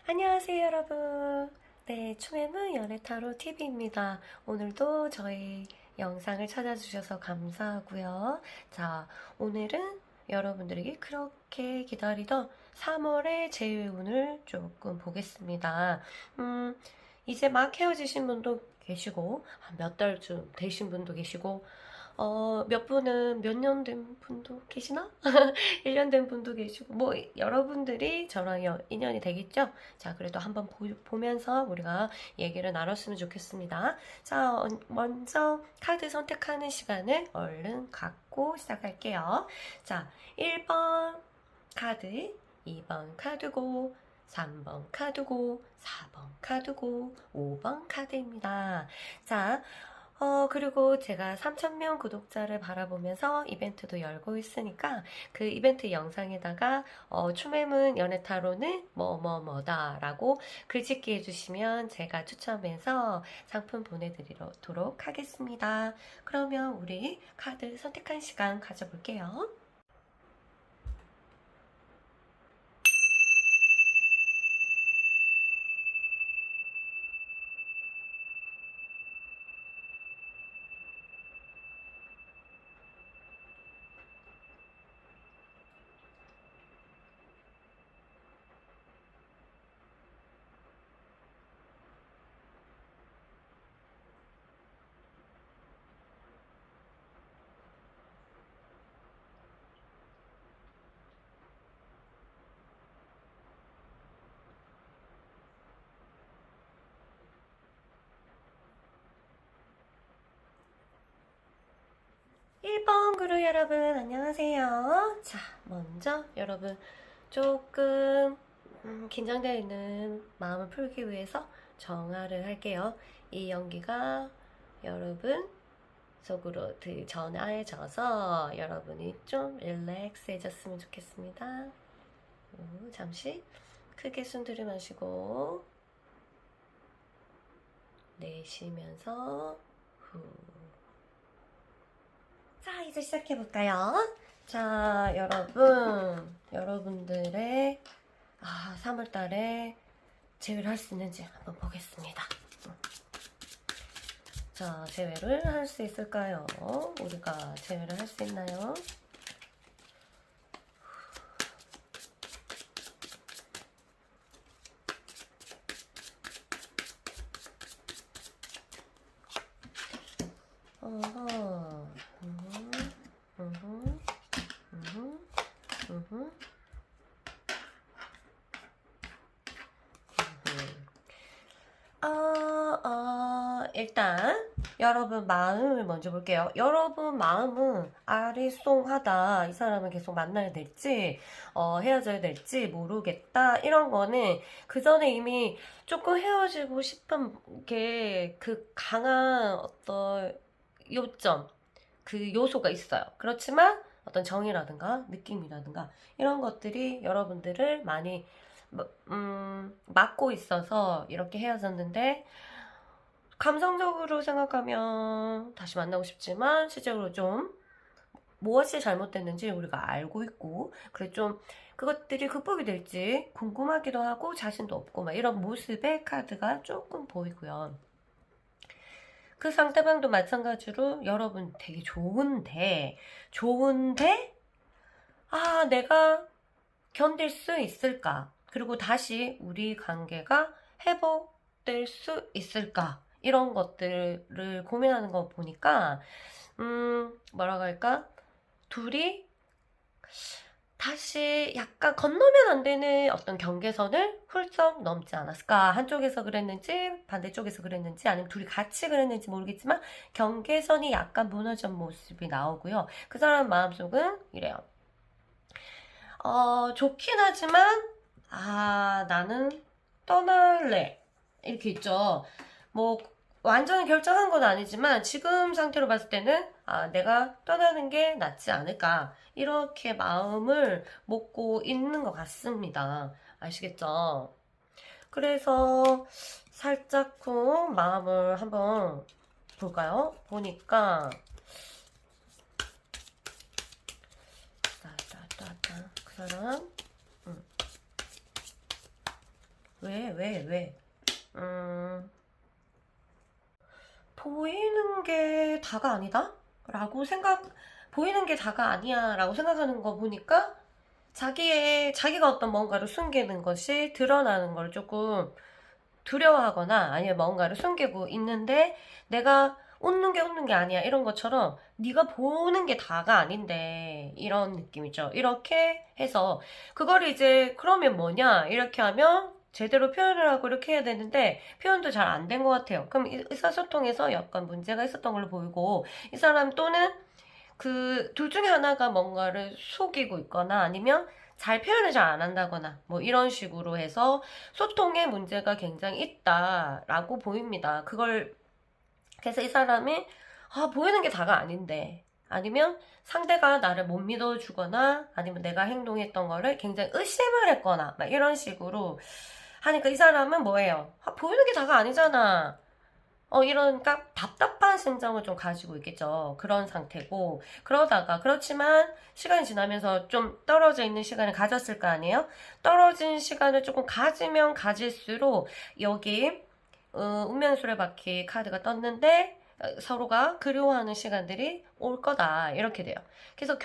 안녕하세요, 여러분. 네, 추매문 연애타로 TV입니다. 오늘도 저희 영상을 찾아주셔서 감사하고요. 자, 오늘은 여러분들에게 그렇게 기다리던 3월의 제일운을 조금 보겠습니다. 이제 막 헤어지신 분도 계시고, 몇 달쯤 되신 분도 계시고, 몇 분은 몇 년 된 분도 계시나? 1년 된 분도 계시고, 뭐, 여러분들이 저랑 인연이 되겠죠? 자, 그래도 한번 보면서 우리가 얘기를 나눴으면 좋겠습니다. 자, 먼저 카드 선택하는 시간을 얼른 갖고 시작할게요. 자, 1번 카드, 2번 카드고, 3번 카드고, 4번 카드고, 5번 카드입니다. 자, 그리고 제가 3,000명 구독자를 바라보면서 이벤트도 열고 있으니까 그 이벤트 영상에다가 추매문 연애타로는 뭐뭐뭐다 라고 글짓기 해주시면 제가 추첨해서 상품 보내드리도록 하겠습니다. 그러면 우리 카드 선택한 시간 가져볼게요. 1번 그룹 여러분 안녕하세요. 자, 먼저 여러분 조금 긴장되어 있는 마음을 풀기 위해서 정화를 할게요. 이 연기가 여러분 속으로 전화해져서 여러분이 좀 릴렉스해졌으면 좋겠습니다. 잠시 크게 숨 들이마시고 내쉬면서 후. 자, 이제 시작해볼까요? 자, 여러분들의 3월달에 제외를 할 수 있는지 한번 보겠습니다. 자, 제외를 할 수 있을까요? 우리가 제외를 할 수 있나요? 어허, 일단 여러분 마음을 먼저 볼게요. 여러분 마음은 아리송하다. 이 사람을 계속 만나야 될지 헤어져야 될지 모르겠다. 이런 거는 그 전에 이미 조금 헤어지고 싶은 게 그 강한 어떤 요점, 그 요소가 있어요. 그렇지만 어떤 정이라든가 느낌이라든가 이런 것들이 여러분들을 많이 막고 있어서 이렇게 헤어졌는데, 감성적으로 생각하면 다시 만나고 싶지만 실제로 좀 무엇이 잘못됐는지 우리가 알고 있고, 그래 좀 그것들이 극복이 될지 궁금하기도 하고 자신도 없고 막 이런 모습의 카드가 조금 보이고요. 그 상대방도 마찬가지로 여러분 되게 좋은데 내가 견딜 수 있을까? 그리고 다시 우리 관계가 회복될 수 있을까? 이런 것들을 고민하는 거 보니까 뭐라고 할까? 둘이 다시 약간 건너면 안 되는 어떤 경계선을 훌쩍 넘지 않았을까? 한쪽에서 그랬는지 반대쪽에서 그랬는지 아니면 둘이 같이 그랬는지 모르겠지만 경계선이 약간 무너진 모습이 나오고요. 그 사람 마음속은 이래요. 좋긴 하지만 나는 떠날래 이렇게 있죠. 뭐 완전히 결정한 건 아니지만 지금 상태로 봤을 때는 내가 떠나는 게 낫지 않을까 이렇게 마음을 먹고 있는 것 같습니다. 아시겠죠? 그래서 살짝 마음을 한번 볼까요? 보니까 그 사람 왜? 보이는 게 다가 아니다? 보이는 게 다가 아니야 라고 생각하는 거 보니까 자기가 어떤 뭔가를 숨기는 것이 드러나는 걸 조금 두려워하거나 아니면 뭔가를 숨기고 있는데 내가 웃는 게 아니야 이런 것처럼 네가 보는 게 다가 아닌데 이런 느낌이죠. 이렇게 해서 그거를 이제 그러면 뭐냐 이렇게 하면 제대로 표현을 하고 이렇게 해야 되는데 표현도 잘 안 된 것 같아요. 그럼 의사소통에서 약간 문제가 있었던 걸로 보이고 이 사람 또는 그 둘 중에 하나가 뭔가를 속이고 있거나 아니면 잘 표현을 잘 안 한다거나 뭐 이런 식으로 해서 소통에 문제가 굉장히 있다라고 보입니다. 그래서 이 사람이 보이는 게 다가 아닌데 아니면 상대가 나를 못 믿어주거나 아니면 내가 행동했던 거를 굉장히 의심을 했거나 막 이런 식으로 하니까 이 사람은 뭐예요? 보이는 게 다가 아니잖아. 이런 답답한 심정을 좀 가지고 있겠죠. 그런 상태고. 그렇지만 시간이 지나면서 좀 떨어져 있는 시간을 가졌을 거 아니에요? 떨어진 시간을 조금 가지면 가질수록 여기, 운명의 수레바퀴 카드가 떴는데, 서로가 그리워하는 시간들이 올 거다. 이렇게 돼요. 그래서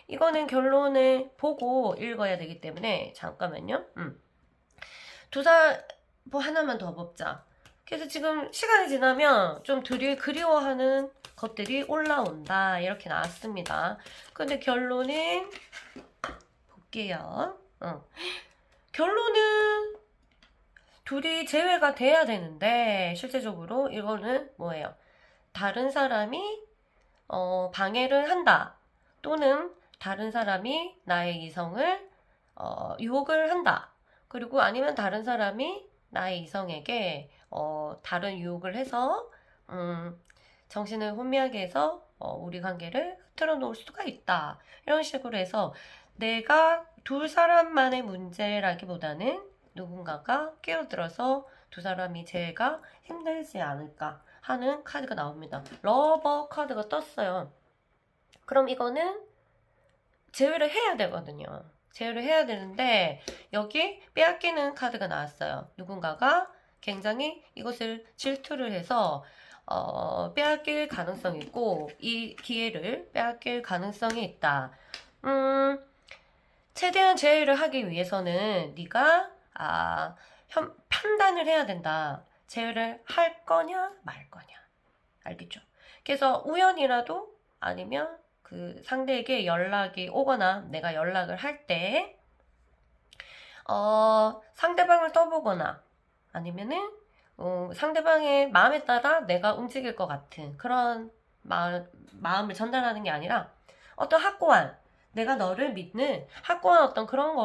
이거는 결론을 보고 읽어야 되기 때문에, 잠깐만요. 뭐 하나만 더 뽑자. 그래서 지금 시간이 지나면 좀 그리워하는 것들이 올라온다. 이렇게 나왔습니다. 근데 결론은 볼게요. 결론은 둘이 재회가 돼야 되는데 실제적으로 이거는 뭐예요? 다른 사람이 방해를 한다. 또는 다른 사람이 나의 이성을 유혹을 한다. 그리고 아니면 다른 사람이 나의 이성에게 다른 유혹을 해서 정신을 혼미하게 해서 우리 관계를 흐트러 놓을 수가 있다. 이런 식으로 해서 내가 둘 사람만의 문제라기보다는 누군가가 끼어들어서 두 사람이 재회가 힘들지 않을까 하는 카드가 나옵니다. 러버 카드가 떴어요. 그럼 이거는 재회를 해야 되거든요. 제어를 해야 되는데 여기 빼앗기는 카드가 나왔어요. 누군가가 굉장히 이것을 질투를 해서 빼앗길 가능성이 있고 이 기회를 빼앗길 가능성이 있다. 최대한 제어를 하기 위해서는 네가 판단을 해야 된다. 제어를 할 거냐 말 거냐. 알겠죠? 그래서 우연이라도 아니면 그 상대에게 연락이 오거나 내가 연락을 할 때 상대방을 떠보거나 아니면은 상대방의 마음에 따라 내가 움직일 것 같은 그런 마음을 전달하는 게 아니라 어떤 확고한 내가 너를 믿는 확고한 어떤 그런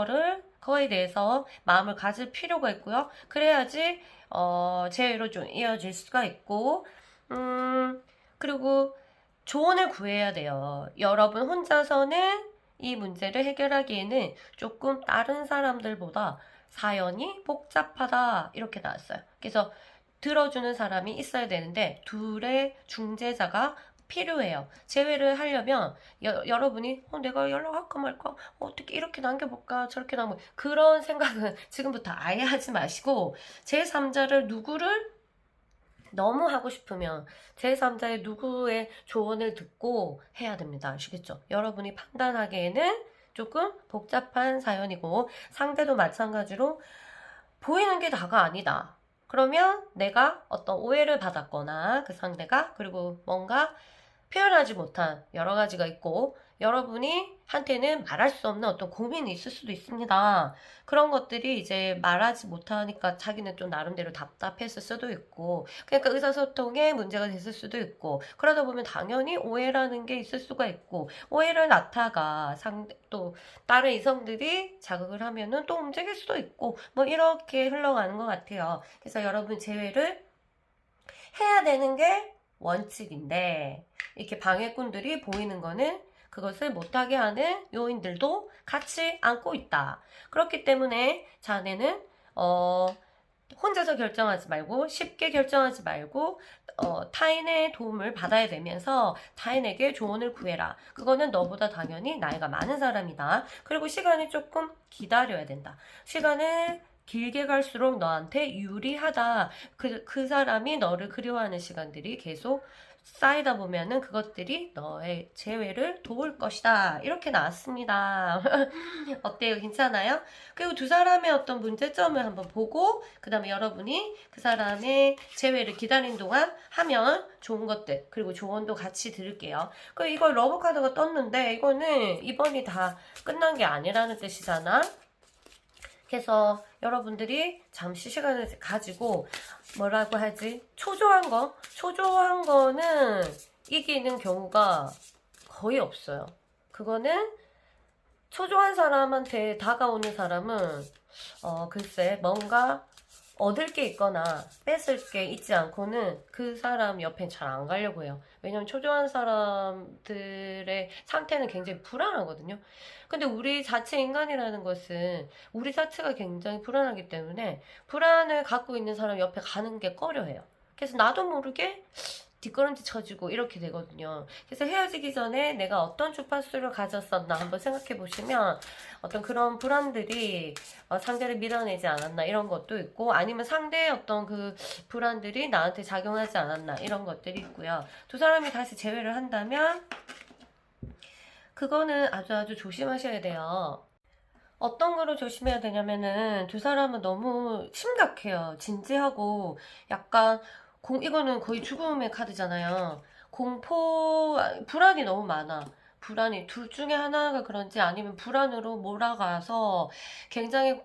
거에 대해서 마음을 가질 필요가 있고요. 그래야지 제외로 좀 이어질 수가 있고 그리고 조언을 구해야 돼요. 여러분 혼자서는 이 문제를 해결하기에는 조금 다른 사람들보다 사연이 복잡하다 이렇게 나왔어요. 그래서 들어주는 사람이 있어야 되는데 둘의 중재자가 필요해요. 재회를 하려면 여러분이 내가 연락할까 말까 어떻게 이렇게 남겨볼까 저렇게 남겨 그런 생각은 지금부터 아예 하지 마시고 제3자를 누구를 너무 하고 싶으면 제3자의 누구의 조언을 듣고 해야 됩니다. 아시겠죠? 여러분이 판단하기에는 조금 복잡한 사연이고 상대도 마찬가지로 보이는 게 다가 아니다. 그러면 내가 어떤 오해를 받았거나 그 상대가 그리고 뭔가 표현하지 못한 여러 가지가 있고 여러분이 한테는 말할 수 없는 어떤 고민이 있을 수도 있습니다. 그런 것들이 이제 말하지 못하니까 자기는 좀 나름대로 답답했을 수도 있고 그러니까 의사소통에 문제가 됐을 수도 있고 그러다 보면 당연히 오해라는 게 있을 수가 있고 오해를 낳다가 또 다른 이성들이 자극을 하면은 또 움직일 수도 있고 뭐 이렇게 흘러가는 것 같아요. 그래서 여러분 재회를 해야 되는 게 원칙인데 이렇게 방해꾼들이 보이는 거는 그것을 못하게 하는 요인들도 같이 안고 있다. 그렇기 때문에 자네는 혼자서 결정하지 말고 쉽게 결정하지 말고 타인의 도움을 받아야 되면서 타인에게 조언을 구해라. 그거는 너보다 당연히 나이가 많은 사람이다. 그리고 시간을 조금 기다려야 된다. 시간을 길게 갈수록 너한테 유리하다. 그 사람이 너를 그리워하는 시간들이 계속 쌓이다 보면은 그것들이 너의 재회를 도울 것이다. 이렇게 나왔습니다. 어때요? 괜찮아요? 그리고 두 사람의 어떤 문제점을 한번 보고 그 다음에 여러분이 그 사람의 재회를 기다린 동안 하면 좋은 것들 그리고 조언도 같이 들을게요. 그리고 이걸 러브 카드가 떴는데 이거는 이번이 다 끝난 게 아니라는 뜻이잖아. 그래서 여러분들이 잠시 시간을 가지고 뭐라고 하지? 초조한 거는 이기는 경우가 거의 없어요. 그거는 초조한 사람한테 다가오는 사람은 글쎄 뭔가 얻을 게 있거나 뺏을 게 있지 않고는 그 사람 옆에 잘 안 가려고 해요. 왜냐면 초조한 사람들의 상태는 굉장히 불안하거든요. 근데 우리 자체 인간이라는 것은 우리 자체가 굉장히 불안하기 때문에 불안을 갖고 있는 사람 옆에 가는 게 꺼려해요. 그래서 나도 모르게 뒷걸음질 쳐지고 이렇게 되거든요. 그래서 헤어지기 전에 내가 어떤 주파수를 가졌었나 한번 생각해 보시면 어떤 그런 불안들이 상대를 밀어내지 않았나 이런 것도 있고 아니면 상대의 어떤 그 불안들이 나한테 작용하지 않았나 이런 것들이 있고요. 두 사람이 다시 재회를 한다면 그거는 아주 조심하셔야 돼요. 어떤 거를 조심해야 되냐면은 두 사람은 너무 심각해요. 진지하고 약간 이거는 거의 죽음의 카드잖아요. 불안이 너무 많아. 불안이 둘 중에 하나가 그런지 아니면 불안으로 몰아가서 굉장히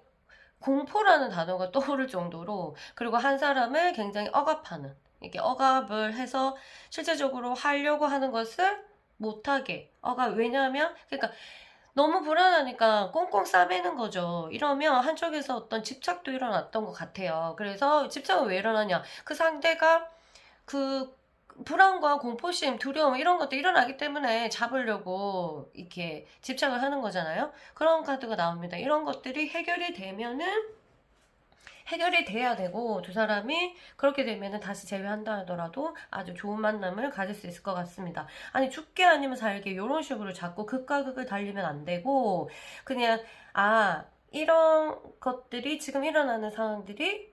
공포라는 단어가 떠오를 정도로 그리고 한 사람을 굉장히 억압하는 이게 억압을 해서 실제적으로 하려고 하는 것을 못하게 왜냐하면 그러니까 너무 불안하니까 꽁꽁 싸매는 거죠. 이러면 한쪽에서 어떤 집착도 일어났던 것 같아요. 그래서 집착은 왜 일어나냐? 그 상대가 그 불안과 공포심, 두려움 이런 것도 일어나기 때문에 잡으려고 이렇게 집착을 하는 거잖아요. 그런 카드가 나옵니다. 이런 것들이 해결이 돼야 되고 두 사람이 그렇게 되면은 다시 재회한다 하더라도 아주 좋은 만남을 가질 수 있을 것 같습니다. 아니 죽게 아니면 살게 이런 식으로 자꾸 극과 극을 달리면 안 되고 그냥 이런 것들이 지금 일어나는 상황들이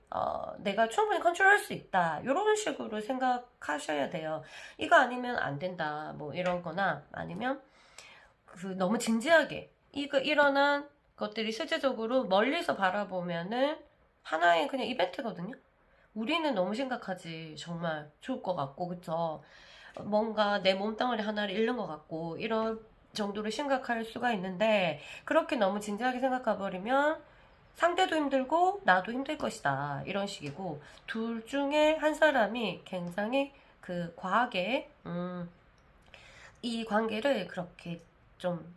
내가 충분히 컨트롤할 수 있다 이런 식으로 생각하셔야 돼요. 이거 아니면 안 된다 뭐 이런 거나 아니면 너무 진지하게 이거 일어난 것들이 실제적으로 멀리서 바라보면은 하나의 그냥 이벤트거든요. 우리는 너무 심각하지 정말 좋을 것 같고 그쵸? 뭔가 내 몸덩어리 하나를 잃는 것 같고 이런 정도로 심각할 수가 있는데 그렇게 너무 진지하게 생각해버리면 상대도 힘들고 나도 힘들 것이다 이런 식이고 둘 중에 한 사람이 굉장히 그 과하게 이 관계를 그렇게 좀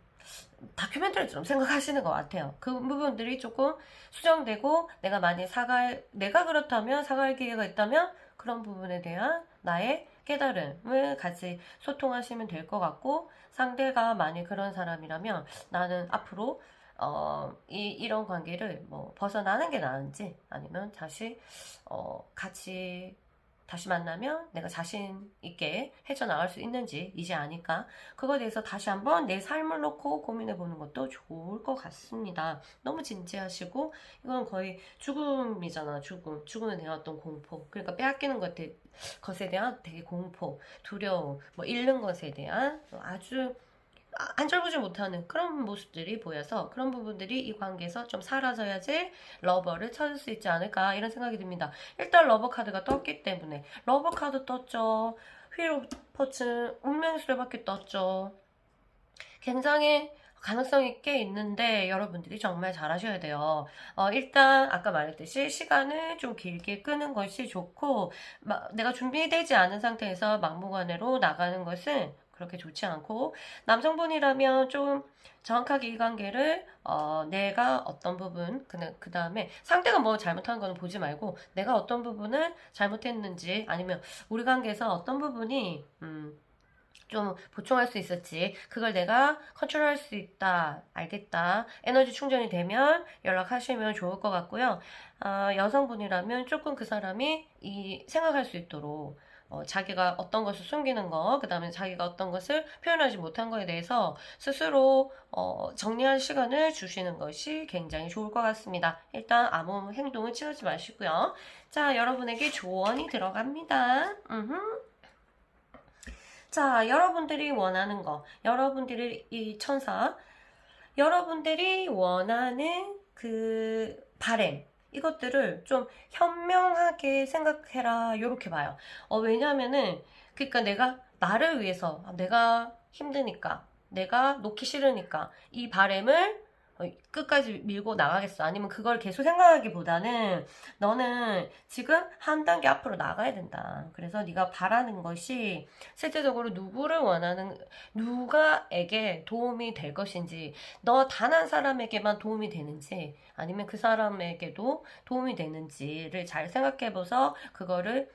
다큐멘터리처럼 생각하시는 것 같아요. 그 부분들이 조금 수정되고 내가 그렇다면 사과할 기회가 있다면 그런 부분에 대한 나의 깨달음을 같이 소통하시면 될 것 같고 상대가 만약 그런 사람이라면 나는 앞으로 이런 관계를 뭐 벗어나는 게 나은지 아니면 같이 다시 만나면 내가 자신 있게 헤쳐나갈 수 있는지 이제 아니까 그거에 대해서 다시 한번 내 삶을 놓고 고민해 보는 것도 좋을 것 같습니다. 너무 진지하시고 이건 거의 죽음이잖아. 죽음에 대한 어떤 공포 그러니까 빼앗기는 것에 대한 되게 공포 두려움 뭐 잃는 것에 대한 아주 안절부절 못하는 그런 모습들이 보여서 그런 부분들이 이 관계에서 좀 사라져야지 러버를 찾을 수 있지 않을까 이런 생각이 듭니다. 일단 러버 카드가 떴기 때문에 러버 카드 떴죠. 휠 오브 포츠 운명의 수레바퀴 떴죠. 굉장히 가능성이 꽤 있는데 여러분들이 정말 잘하셔야 돼요. 일단 아까 말했듯이 시간을 좀 길게 끄는 것이 좋고 내가 준비되지 않은 상태에서 막무가내로 나가는 것은 그렇게 좋지 않고 남성분이라면 좀 정확하게 이 관계를 내가 어떤 부분 그 다음에 상대가 뭐 잘못한 거는 보지 말고 내가 어떤 부분을 잘못했는지 아니면 우리 관계에서 어떤 부분이 좀 보충할 수 있었지 그걸 내가 컨트롤할 수 있다 알겠다 에너지 충전이 되면 연락하시면 좋을 것 같고요. 여성분이라면 조금 그 사람이 생각할 수 있도록 자기가 어떤 것을 숨기는 거, 그 다음에 자기가 어떤 것을 표현하지 못한 거에 대해서 스스로 정리할 시간을 주시는 것이 굉장히 좋을 것 같습니다. 일단 아무 행동을 취하지 마시고요. 자, 여러분에게 조언이 들어갑니다. 자, 여러분들이 원하는 거, 여러분들이 이 천사, 여러분들이 원하는 그 바램, 이것들을 좀 현명하게 생각해라, 요렇게 봐요. 왜냐면은, 그러니까 내가 나를 위해서, 내가 힘드니까, 내가 놓기 싫으니까, 이 바램을 끝까지 밀고 나가겠어. 아니면 그걸 계속 생각하기보다는 너는 지금 한 단계 앞으로 나가야 된다. 그래서 네가 바라는 것이 실제적으로 누구를 원하는, 누가에게 도움이 될 것인지, 너 단 한 사람에게만 도움이 되는지, 아니면 그 사람에게도 도움이 되는지를 잘 생각해보서 그거를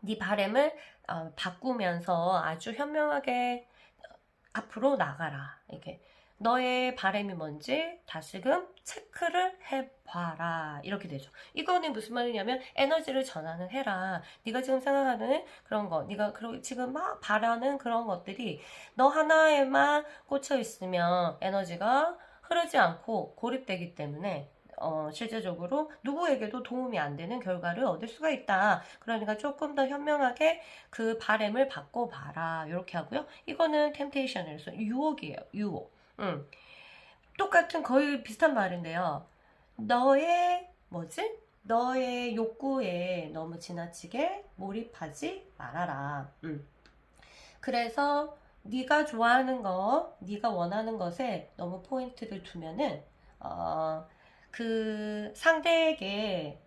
네 바램을 바꾸면서 아주 현명하게 앞으로 나가라. 이게 너의 바람이 뭔지 다시금 체크를 해봐라. 이렇게 되죠. 이거는 무슨 말이냐면 에너지를 전환을 해라. 네가 지금 생각하는 그런 거, 네가 지금 막 바라는 그런 것들이 너 하나에만 꽂혀 있으면 에너지가 흐르지 않고 고립되기 때문에 실제적으로 누구에게도 도움이 안 되는 결과를 얻을 수가 있다. 그러니까 조금 더 현명하게 그 바램을 바꿔봐라. 이렇게 하고요. 이거는 템테이션에서 유혹이에요. 유혹. 똑같은 거의 비슷한 말인데요. 너의 욕구에 너무 지나치게 몰입하지 말아라. 그래서 네가 좋아하는 거, 네가 원하는 것에 너무 포인트를 두면은 그 상대에게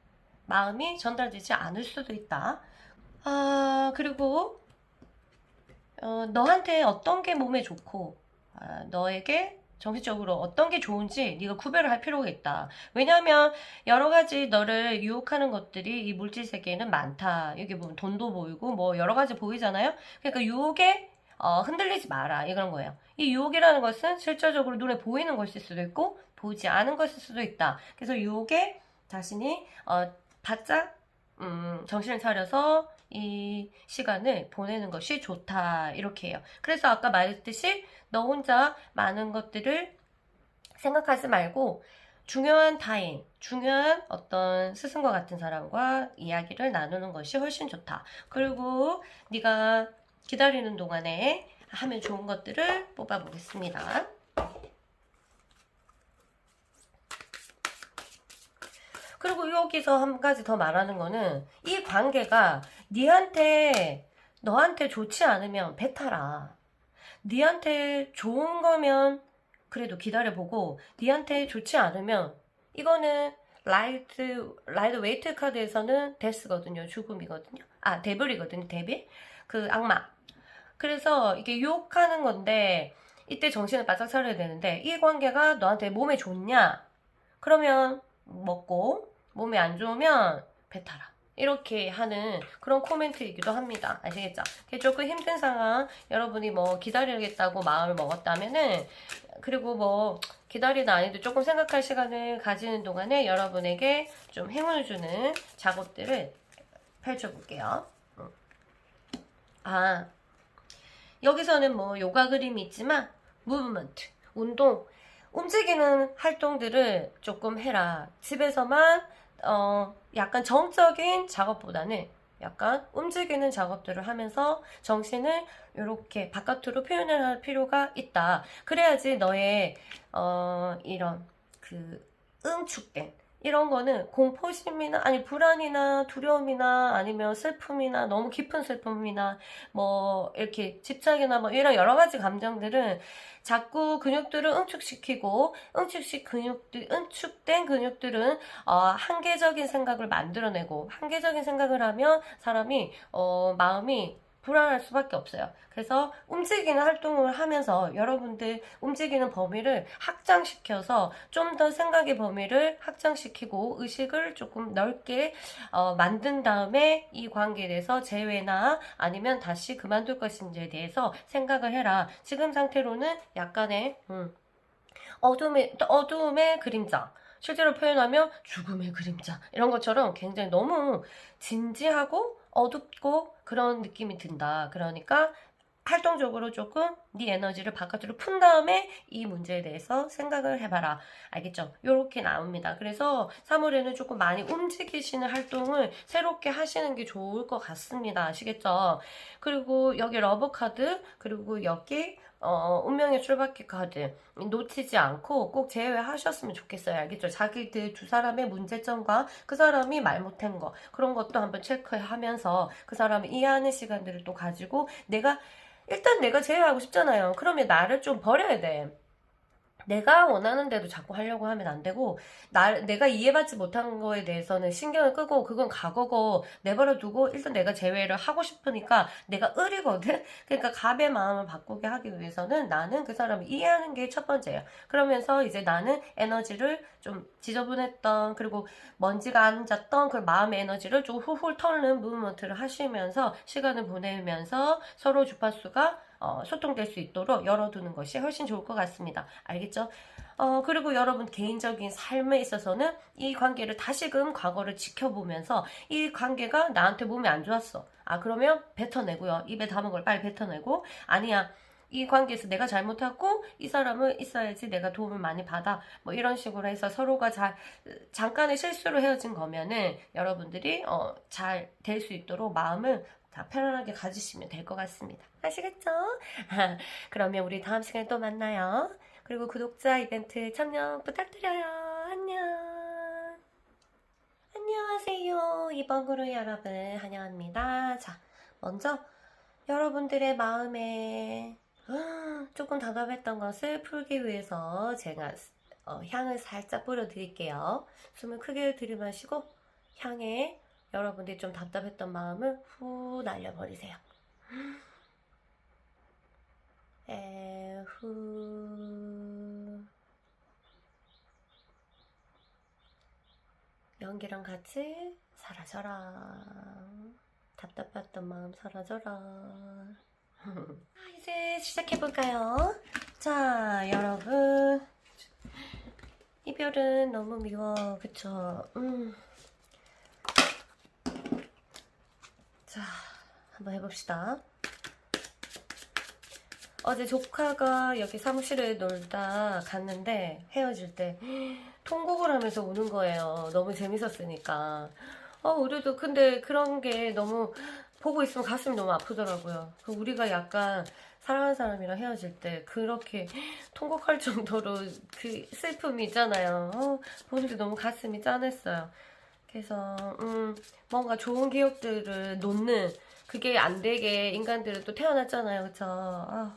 마음이 전달되지 않을 수도 있다. 그리고 너한테 어떤 게 몸에 좋고 너에게 정신적으로 어떤 게 좋은지 네가 구별을 할 필요가 있다. 왜냐하면 여러 가지 너를 유혹하는 것들이 이 물질 세계에는 많다. 여기 보면 돈도 보이고 뭐 여러 가지 보이잖아요. 그러니까 유혹에 흔들리지 마라. 이런 거예요. 이 유혹이라는 것은 실질적으로 눈에 보이는 것일 수도 있고 보이지 않은 것일 수도 있다. 그래서 유혹에 자신이 바짝 정신을 차려서 이 시간을 보내는 것이 좋다. 이렇게 해요. 그래서 아까 말했듯이 너 혼자 많은 것들을 생각하지 말고 중요한 타인, 중요한 어떤 스승과 같은 사람과 이야기를 나누는 것이 훨씬 좋다. 그리고 네가 기다리는 동안에 하면 좋은 것들을 뽑아보겠습니다. 그리고 여기서 한 가지 더 말하는 거는 이 관계가 너한테 좋지 않으면 뱉어라. 니한테 좋은 거면 그래도 기다려보고 니한테 좋지 않으면 이거는 라이트 웨이트 카드에서는 데스거든요. 죽음이거든요. 데빌이거든요. 데빌. 그 악마. 그래서 이게 유혹하는 건데 이때 정신을 바짝 차려야 되는데 이 관계가 너한테 몸에 좋냐? 그러면 먹고 몸에 안 좋으면 뱉어라. 이렇게 하는 그런 코멘트이기도 합니다. 아시겠죠? 조금 힘든 상황, 여러분이 뭐 기다리겠다고 마음을 먹었다면은, 그리고 뭐 기다리다 아니도 조금 생각할 시간을 가지는 동안에 여러분에게 좀 행운을 주는 작업들을 펼쳐볼게요. 여기서는 뭐 요가 그림이 있지만, 무브먼트, 운동, 움직이는 활동들을 조금 해라. 집에서만 약간 정적인 작업보다는 약간 움직이는 작업들을 하면서 정신을 이렇게 바깥으로 표현을 할 필요가 있다. 그래야지 너의 이런 그 응축된 이런 거는 공포심이나 아니 불안이나 두려움이나 아니면 슬픔이나 너무 깊은 슬픔이나 뭐 이렇게 집착이나 뭐 이런 여러 가지 감정들은 자꾸 근육들을 응축시키고 응축된 근육들은 한계적인 생각을 만들어내고 한계적인 생각을 하면 사람이 마음이 불안할 수밖에 없어요. 그래서 움직이는 활동을 하면서 여러분들 움직이는 범위를 확장시켜서 좀 더 생각의 범위를 확장시키고 의식을 조금 넓게 만든 다음에 이 관계에 대해서 재회나 아니면 다시 그만둘 것인지에 대해서 생각을 해라. 지금 상태로는 약간의 어두움의 그림자, 실제로 표현하면 죽음의 그림자 이런 것처럼 굉장히 너무 진지하고 어둡고 그런 느낌이 든다. 그러니까 활동적으로 조금 네 에너지를 바깥으로 푼 다음에 이 문제에 대해서 생각을 해봐라. 알겠죠? 요렇게 나옵니다. 그래서 3월에는 조금 많이 움직이시는 활동을 새롭게 하시는 게 좋을 것 같습니다. 아시겠죠? 그리고 여기 러브 카드, 그리고 여기 운명의 출발기 카드 놓치지 않고 꼭 제외하셨으면 좋겠어요. 알겠죠? 자기들 두 사람의 문제점과 그 사람이 말 못한 거 그런 것도 한번 체크하면서 그 사람을 이해하는 시간들을 또 가지고 일단 내가 제외하고 싶잖아요. 그러면 나를 좀 버려야 돼. 내가 원하는 대로 자꾸 하려고 하면 안 되고, 내가 이해받지 못한 거에 대해서는 신경을 끄고, 그건 과거고, 내버려 두고, 일단 내가 제외를 하고 싶으니까, 내가 을이거든? 그러니까 갑의 마음을 바꾸게 하기 위해서는 나는 그 사람을 이해하는 게 첫 번째예요. 그러면서 이제 나는 에너지를 좀 지저분했던, 그리고 먼지가 앉았던 그 마음의 에너지를 좀 훌훌 털는 무브먼트를 하시면서, 시간을 보내면서 서로 주파수가 소통될 수 있도록 열어두는 것이 훨씬 좋을 것 같습니다. 알겠죠? 그리고 여러분 개인적인 삶에 있어서는 이 관계를 다시금 과거를 지켜보면서 이 관계가 나한테 몸이 안 좋았어. 그러면 뱉어내고요. 입에 담은 걸 빨리 뱉어내고, 아니야. 이 관계에서 내가 잘못하고 이 사람은 있어야지 내가 도움을 많이 받아. 뭐 이런 식으로 해서 서로가 잠깐의 실수로 헤어진 거면은 여러분들이 잘 될 수 있도록 마음을 다 편안하게 가지시면 될 것 같습니다. 아시겠죠? 그러면 우리 다음 시간에 또 만나요. 그리고 구독자 이벤트 참여 부탁드려요. 안녕. 안녕하세요. 이번 그룹 여러분 환영합니다. 자, 먼저 여러분들의 마음에 조금 답답했던 것을 풀기 위해서 제가 향을 살짝 뿌려드릴게요. 숨을 크게 들이마시고 향에 여러분들이 좀 답답했던 마음을 후 날려버리세요. 후. 연기랑 같이 사라져라. 답답했던 마음 사라져라. 이제 시작해볼까요? 자, 여러분. 이별은 너무 미워. 그쵸? 자, 한번 해봅시다. 어제 조카가 여기 사무실에 놀다 갔는데 헤어질 때 통곡을 하면서 우는 거예요. 너무 재밌었으니까. 우리도 근데 그런 게 너무 보고 있으면 가슴이 너무 아프더라고요. 우리가 약간 사랑하는 사람이랑 헤어질 때 그렇게 통곡할 정도로 그 슬픔이 있잖아요. 보는데 너무 가슴이 짠했어요. 그래서 뭔가 좋은 기억들을 놓는 그게 안 되게 인간들은 또 태어났잖아요. 그쵸?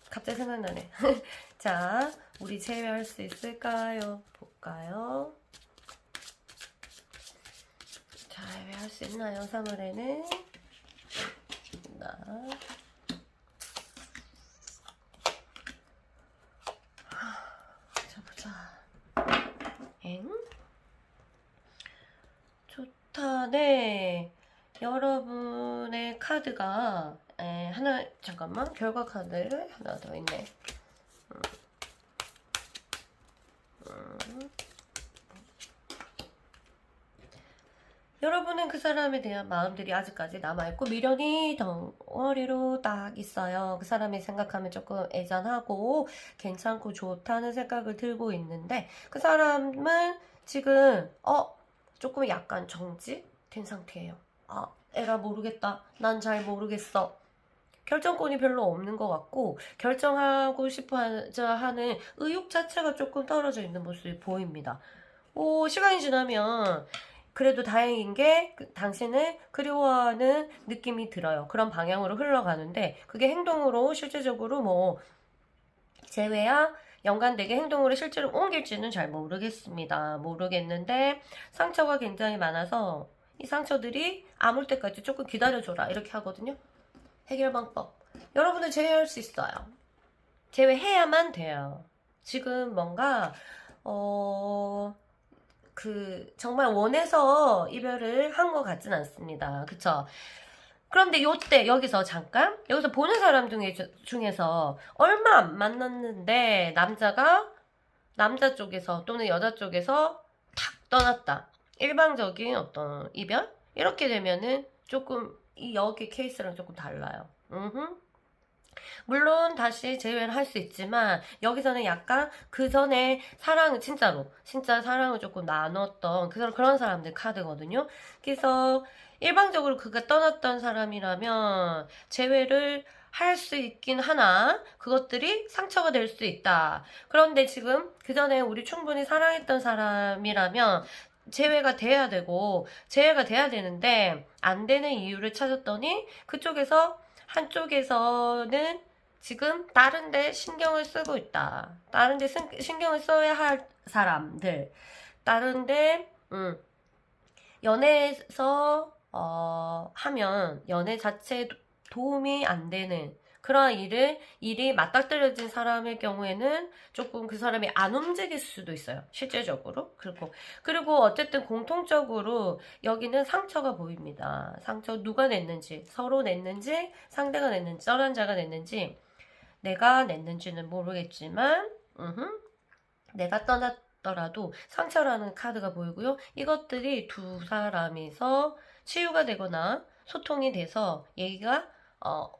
갑자기 생각나네. 자, 우리 제외할 수 있을까요? 볼까요? 제외할 수 있나요? 3월에는 자, 보자. 좋다. 네. 여러분의 카드가 하나, 잠깐만, 결과 카드 하나 더 있네. 여러분은 그 사람에 대한 마음들이 아직까지 남아있고 미련이 덩어리로 딱 있어요. 그 사람이 생각하면 조금 애잔하고 괜찮고 좋다는 생각을 들고 있는데 그 사람은 지금 조금 약간 정지된 상태예요. 에라 모르겠다. 난 잘 모르겠어. 결정권이 별로 없는 것 같고 결정하고 싶어 하는 의욕 자체가 조금 떨어져 있는 모습이 보입니다. 시간이 지나면 그래도 다행인 게 당신을 그리워하는 느낌이 들어요. 그런 방향으로 흘러가는데 그게 행동으로 실제적으로 뭐 재회야 연관되게 행동으로 실제로 옮길지는 잘 모르겠는데 상처가 굉장히 많아서 이 상처들이 아물 때까지 조금 기다려줘라 이렇게 하거든요. 해결 방법. 여러분은 제외할 수 있어요. 제외해야만 돼요. 지금 뭔가 정말 원해서 이별을 한 것 같진 않습니다. 그쵸? 그런데 요때 여기서 여기서 보는 사람 중에서 얼마 안 만났는데 남자 쪽에서 또는 여자 쪽에서 탁 떠났다. 일방적인 어떤 이별? 이렇게 되면은 조금 이 여기 케이스랑 조금 달라요. 물론 다시 재회를 할 수 있지만 여기서는 약간 그 전에 사랑을 진짜로 진짜 사랑을 조금 나눴던 그런 사람들 카드거든요. 그래서 일방적으로 그가 떠났던 사람이라면 재회를 할 수 있긴 하나 그것들이 상처가 될 수 있다. 그런데 지금 그 전에 우리 충분히 사랑했던 사람이라면 재회가 돼야 되고 재회가 돼야 되는데 안 되는 이유를 찾았더니 그쪽에서 한쪽에서는 지금 다른 데 신경을 쓰고 있다. 다른 데 신경을 써야 할 사람들. 다른 데 연애에서 하면 연애 자체에 도움이 안 되는 그러한 일이 맞닥뜨려진 사람의 경우에는 조금 그 사람이 안 움직일 수도 있어요. 실제적으로. 그리고 어쨌든 공통적으로 여기는 상처가 보입니다. 상처 누가 냈는지, 서로 냈는지, 상대가 냈는지, 떠난 자가 냈는지, 내가 냈는지는 모르겠지만, 내가 떠났더라도 상처라는 카드가 보이고요. 이것들이 두 사람이서 치유가 되거나 소통이 돼서 얘기가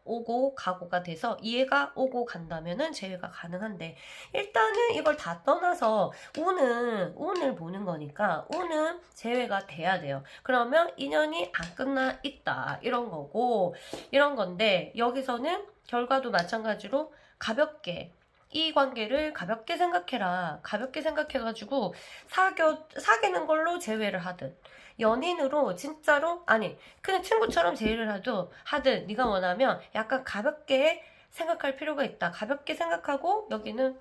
오고 가고가 돼서 이해가 오고 간다면은 재회가 가능한데 일단은 이걸 다 떠나서 운을 보는 거니까 운은 재회가 돼야 돼요. 그러면 인연이 안 끝나 있다 이런 거고 이런 건데 여기서는 결과도 마찬가지로 가볍게 이 관계를 가볍게 생각해라. 가볍게 생각해가지고 사귀는 걸로 재회를 하든 연인으로 진짜로 아니 그냥 친구처럼 제의를 하든 네가 원하면 약간 가볍게 생각할 필요가 있다. 가볍게 생각하고 여기는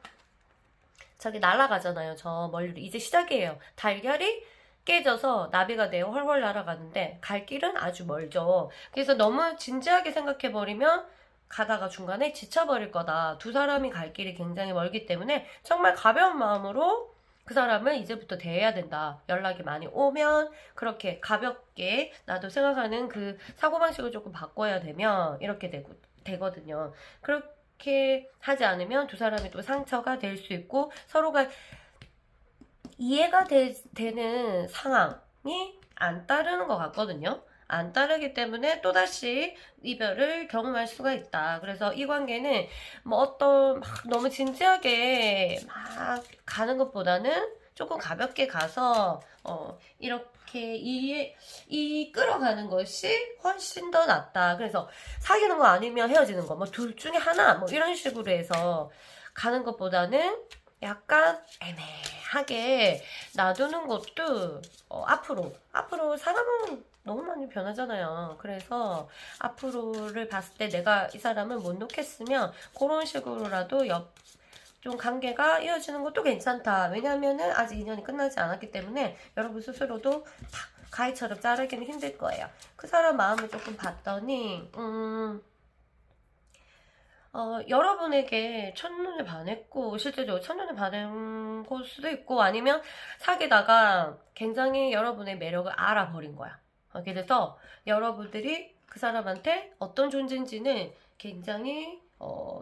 저기 날아가잖아요. 저 멀리로 이제 시작이에요. 달걀이 깨져서 나비가 되어 훨훨 날아가는데 갈 길은 아주 멀죠. 그래서 너무 진지하게 생각해버리면 가다가 중간에 지쳐버릴 거다. 두 사람이 갈 길이 굉장히 멀기 때문에 정말 가벼운 마음으로 그 사람을 이제부터 대해야 된다. 연락이 많이 오면 그렇게 가볍게 나도 생각하는 그 사고방식을 조금 바꿔야 되면 이렇게 되거든요. 그렇게 하지 않으면 두 사람이 또 상처가 될 수 있고 서로가 이해가 되는 상황이 안 따르는 것 같거든요. 안 따르기 때문에 또다시 이별을 경험할 수가 있다. 그래서 이 관계는 뭐 어떤 너무 진지하게 막 가는 것보다는 조금 가볍게 가서 이렇게 끌어가는 것이 훨씬 더 낫다. 그래서 사귀는 거 아니면 헤어지는 거 뭐 둘 중에 하나 뭐 이런 식으로 해서 가는 것보다는 약간 애매하게 놔두는 것도 앞으로 사람은 너무 많이 변하잖아요. 그래서 앞으로를 봤을 때 내가 이 사람을 못 놓겠으면 그런 식으로라도 좀 관계가 이어지는 것도 괜찮다. 왜냐면은 아직 인연이 끝나지 않았기 때문에 여러분 스스로도 탁 가위처럼 자르기는 힘들 거예요. 그 사람 마음을 조금 봤더니 여러분에게 첫눈에 반했고, 실제적으로 첫눈에 반한 걸 수도 있고, 아니면 사귀다가 굉장히 여러분의 매력을 알아버린 거야. 그래서 여러분들이 그 사람한테 어떤 존재인지는 굉장히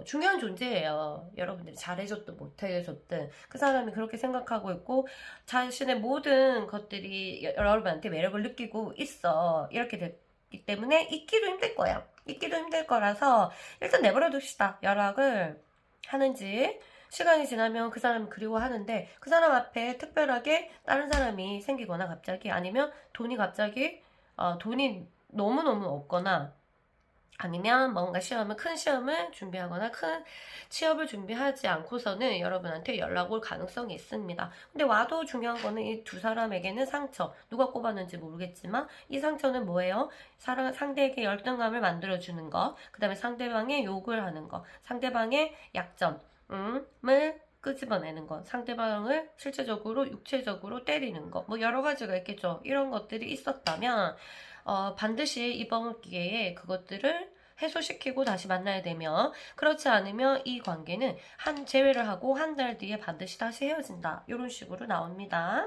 중요한 존재예요. 여러분들이 잘해줬든 못해줬든 그 사람이 그렇게 생각하고 있고 자신의 모든 것들이 여러분한테 매력을 느끼고 있어. 이렇게 됐기 때문에 잊기도 힘들 거예요. 잊기도 힘들 거라서 일단 내버려 둡시다. 연락을 하는지 시간이 지나면 그 사람이 그리워하는데 그 사람 앞에 특별하게 다른 사람이 생기거나 갑자기 아니면 돈이 갑자기 돈이 너무너무 없거나 아니면 뭔가 큰 시험을 준비하거나 큰 취업을 준비하지 않고서는 여러분한테 연락 올 가능성이 있습니다. 근데 와도 중요한 거는 이 두 사람에게는 상처, 누가 꼽았는지 모르겠지만 이 상처는 뭐예요? 상대에게 열등감을 만들어주는 거, 그 다음에 상대방의 욕을 하는 거, 상대방의 약점을 끄집어내는 거, 상대방을 실제적으로 육체적으로 때리는 거, 뭐 여러 가지가 있겠죠. 이런 것들이 있었다면 반드시 이번 기회에 그것들을 해소시키고 다시 만나야 되며 그렇지 않으면 이 관계는 재회를 하고 한 달 뒤에 반드시 다시 헤어진다. 이런 식으로 나옵니다.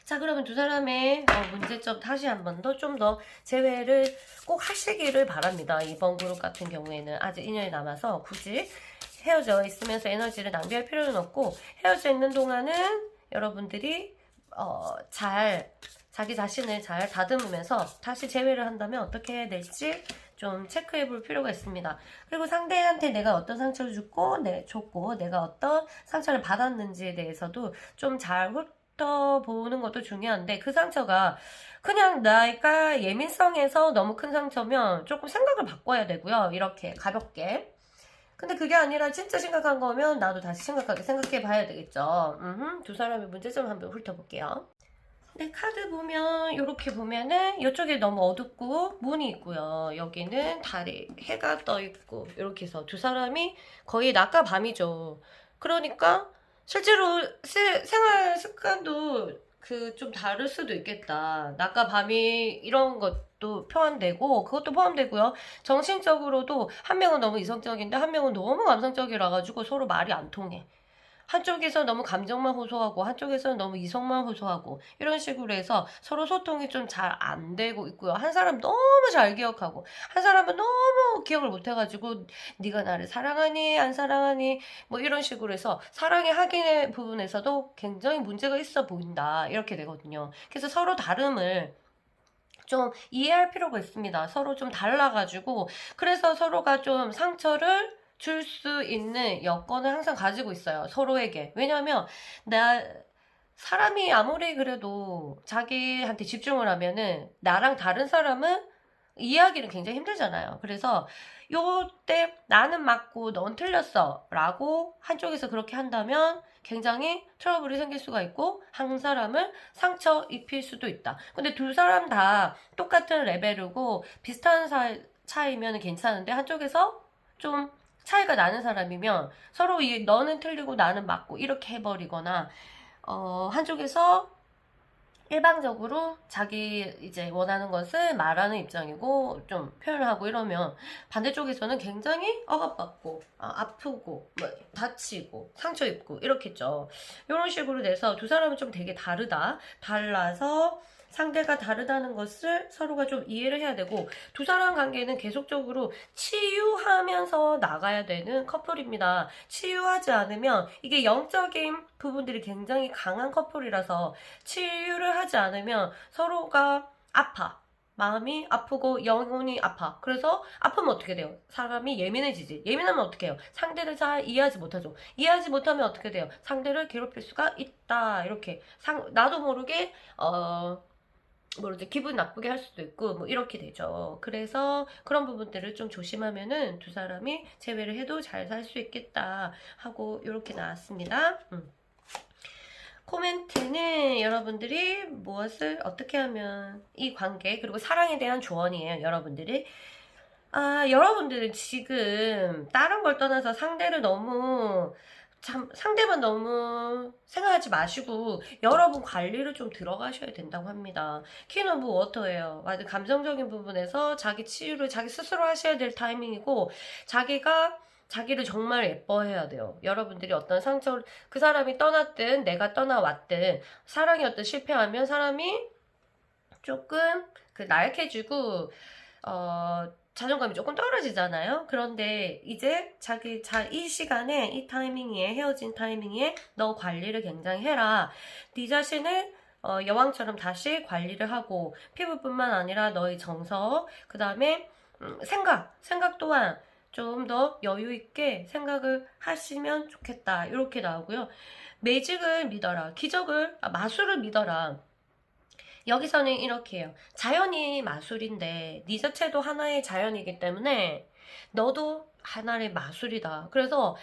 자, 그러면 두 사람의 문제점 다시 한 번 더 좀 더 재회를 꼭 하시기를 바랍니다. 이번 그룹 같은 경우에는 아직 인연이 남아서 굳이 헤어져 있으면서 에너지를 낭비할 필요는 없고 헤어져 있는 동안은 여러분들이 잘 자기 자신을 잘 다듬으면서 다시 재회를 한다면 어떻게 해야 될지 좀 체크해 볼 필요가 있습니다. 그리고 상대한테 내가 어떤 상처를 줬고 내가 어떤 상처를 받았는지에 대해서도 좀 잘 훑어보는 것도 중요한데, 그 상처가 그냥 내가 예민성에서 너무 큰 상처면 조금 생각을 바꿔야 되고요. 이렇게 가볍게. 근데 그게 아니라 진짜 심각한 거면 나도 다시 심각하게 생각해 봐야 되겠죠. 두 사람의 문제점 한번 훑어볼게요. 네, 카드 보면 이렇게 보면은 이쪽에 너무 어둡고 문이 있고요. 여기는 달이 해가 떠 있고, 이렇게 해서 두 사람이 거의 낮과 밤이죠. 그러니까 실제로 생활 습관도 좀 다를 수도 있겠다. 낮과 밤이 이런 것도 포함되고, 그것도 포함되고요. 정신적으로도 한 명은 너무 이성적인데 한 명은 너무 감성적이라 가지고 서로 말이 안 통해. 한쪽에서 너무 감정만 호소하고 한쪽에서는 너무 이성만 호소하고, 이런 식으로 해서 서로 소통이 좀 잘 안 되고 있고요. 한 사람은 너무 잘 기억하고 한 사람은 너무 기억을 못 해가지고 네가 나를 사랑하니 안 사랑하니 뭐 이런 식으로 해서 사랑의 확인의 부분에서도 굉장히 문제가 있어 보인다, 이렇게 되거든요. 그래서 서로 다름을 좀 이해할 필요가 있습니다. 서로 좀 달라가지고, 그래서 서로가 좀 상처를 줄 수 있는 여건을 항상 가지고 있어요. 서로에게. 왜냐하면 사람이 아무리 그래도 자기한테 집중을 하면은 나랑 다른 사람은 이해하기는 굉장히 힘들잖아요. 그래서 요때 나는 맞고 넌 틀렸어 라고 한쪽에서 그렇게 한다면 굉장히 트러블이 생길 수가 있고 한 사람을 상처 입힐 수도 있다. 근데 두 사람 다 똑같은 레벨이고 비슷한 차이면 괜찮은데, 한쪽에서 좀 차이가 나는 사람이면 서로 너는 틀리고 나는 맞고 이렇게 해버리거나, 한쪽에서 일방적으로 자기 이제 원하는 것을 말하는 입장이고 좀 표현을 하고 이러면, 반대쪽에서는 굉장히 억압받고 아프고 뭐 다치고 상처 입고 이렇겠죠. 이런 식으로 돼서 두 사람은 좀 되게 달라서 상대가 다르다는 것을 서로가 좀 이해를 해야 되고, 두 사람 관계는 계속적으로 치유하면서 나가야 되는 커플입니다. 치유하지 않으면, 이게 영적인 부분들이 굉장히 강한 커플이라서 치유를 하지 않으면 서로가 아파. 마음이 아프고 영혼이 아파. 그래서 아프면 어떻게 돼요? 사람이 예민해지지. 예민하면 어떻게 해요? 상대를 잘 이해하지 못하죠. 이해하지 못하면 어떻게 돼요? 상대를 괴롭힐 수가 있다. 이렇게 나도 모르게 기분 나쁘게 할 수도 있고 뭐 이렇게 되죠. 그래서 그런 부분들을 좀 조심하면은 두 사람이 재회를 해도 잘 살 수 있겠다 하고 이렇게 나왔습니다. 코멘트는 여러분들이 무엇을 어떻게 하면 이 관계, 그리고 사랑에 대한 조언이에요. 여러분들은 지금 다른 걸 떠나서 상대만 너무 생각하지 마시고 여러분 관리를 좀 들어가셔야 된다고 합니다. 퀸 오브 워터예요. 아주 감정적인 부분에서 자기 치유를 자기 스스로 하셔야 될 타이밍이고, 자기를 정말 예뻐해야 돼요. 여러분들이 어떤 상처를, 그 사람이 떠났든 내가 떠나왔든 사랑이 어떤 실패하면 사람이 조금 나약해지고 자존감이 조금 떨어지잖아요. 그런데 이제 이 시간에, 이 타이밍에, 헤어진 타이밍에 너 관리를 굉장히 해라. 네 자신을 여왕처럼 다시 관리를 하고, 피부뿐만 아니라 너의 정서, 그 다음에 생각 또한 좀 더 여유 있게 생각을 하시면 좋겠다. 이렇게 나오고요. 매직을 믿어라. 마술을 믿어라. 여기서는 이렇게 해요. 자연이 마술인데 네 자체도 하나의 자연이기 때문에 너도 하나의 마술이다. 그래서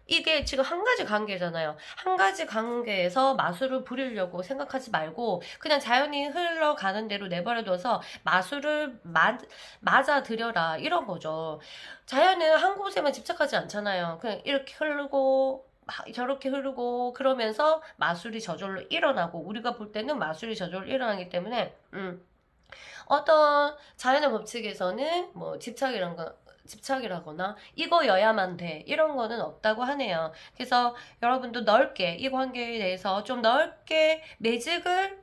이게 지금 한 가지 관계잖아요. 한 가지 관계에서 마술을 부리려고 생각하지 말고 그냥 자연이 흘러가는 대로 내버려둬서 마술을 맞아들여라, 이런 거죠. 자연은 한 곳에만 집착하지 않잖아요. 그냥 이렇게 흐르고 저렇게 흐르고 그러면서 마술이 저절로 일어나고, 우리가 볼 때는 마술이 저절로 일어나기 때문에 어떤 자연의 법칙에서는 뭐 집착이라거나 이거여야만 돼, 이런 거는 없다고 하네요. 그래서 여러분도 넓게 이 관계에 대해서 좀 넓게 매직을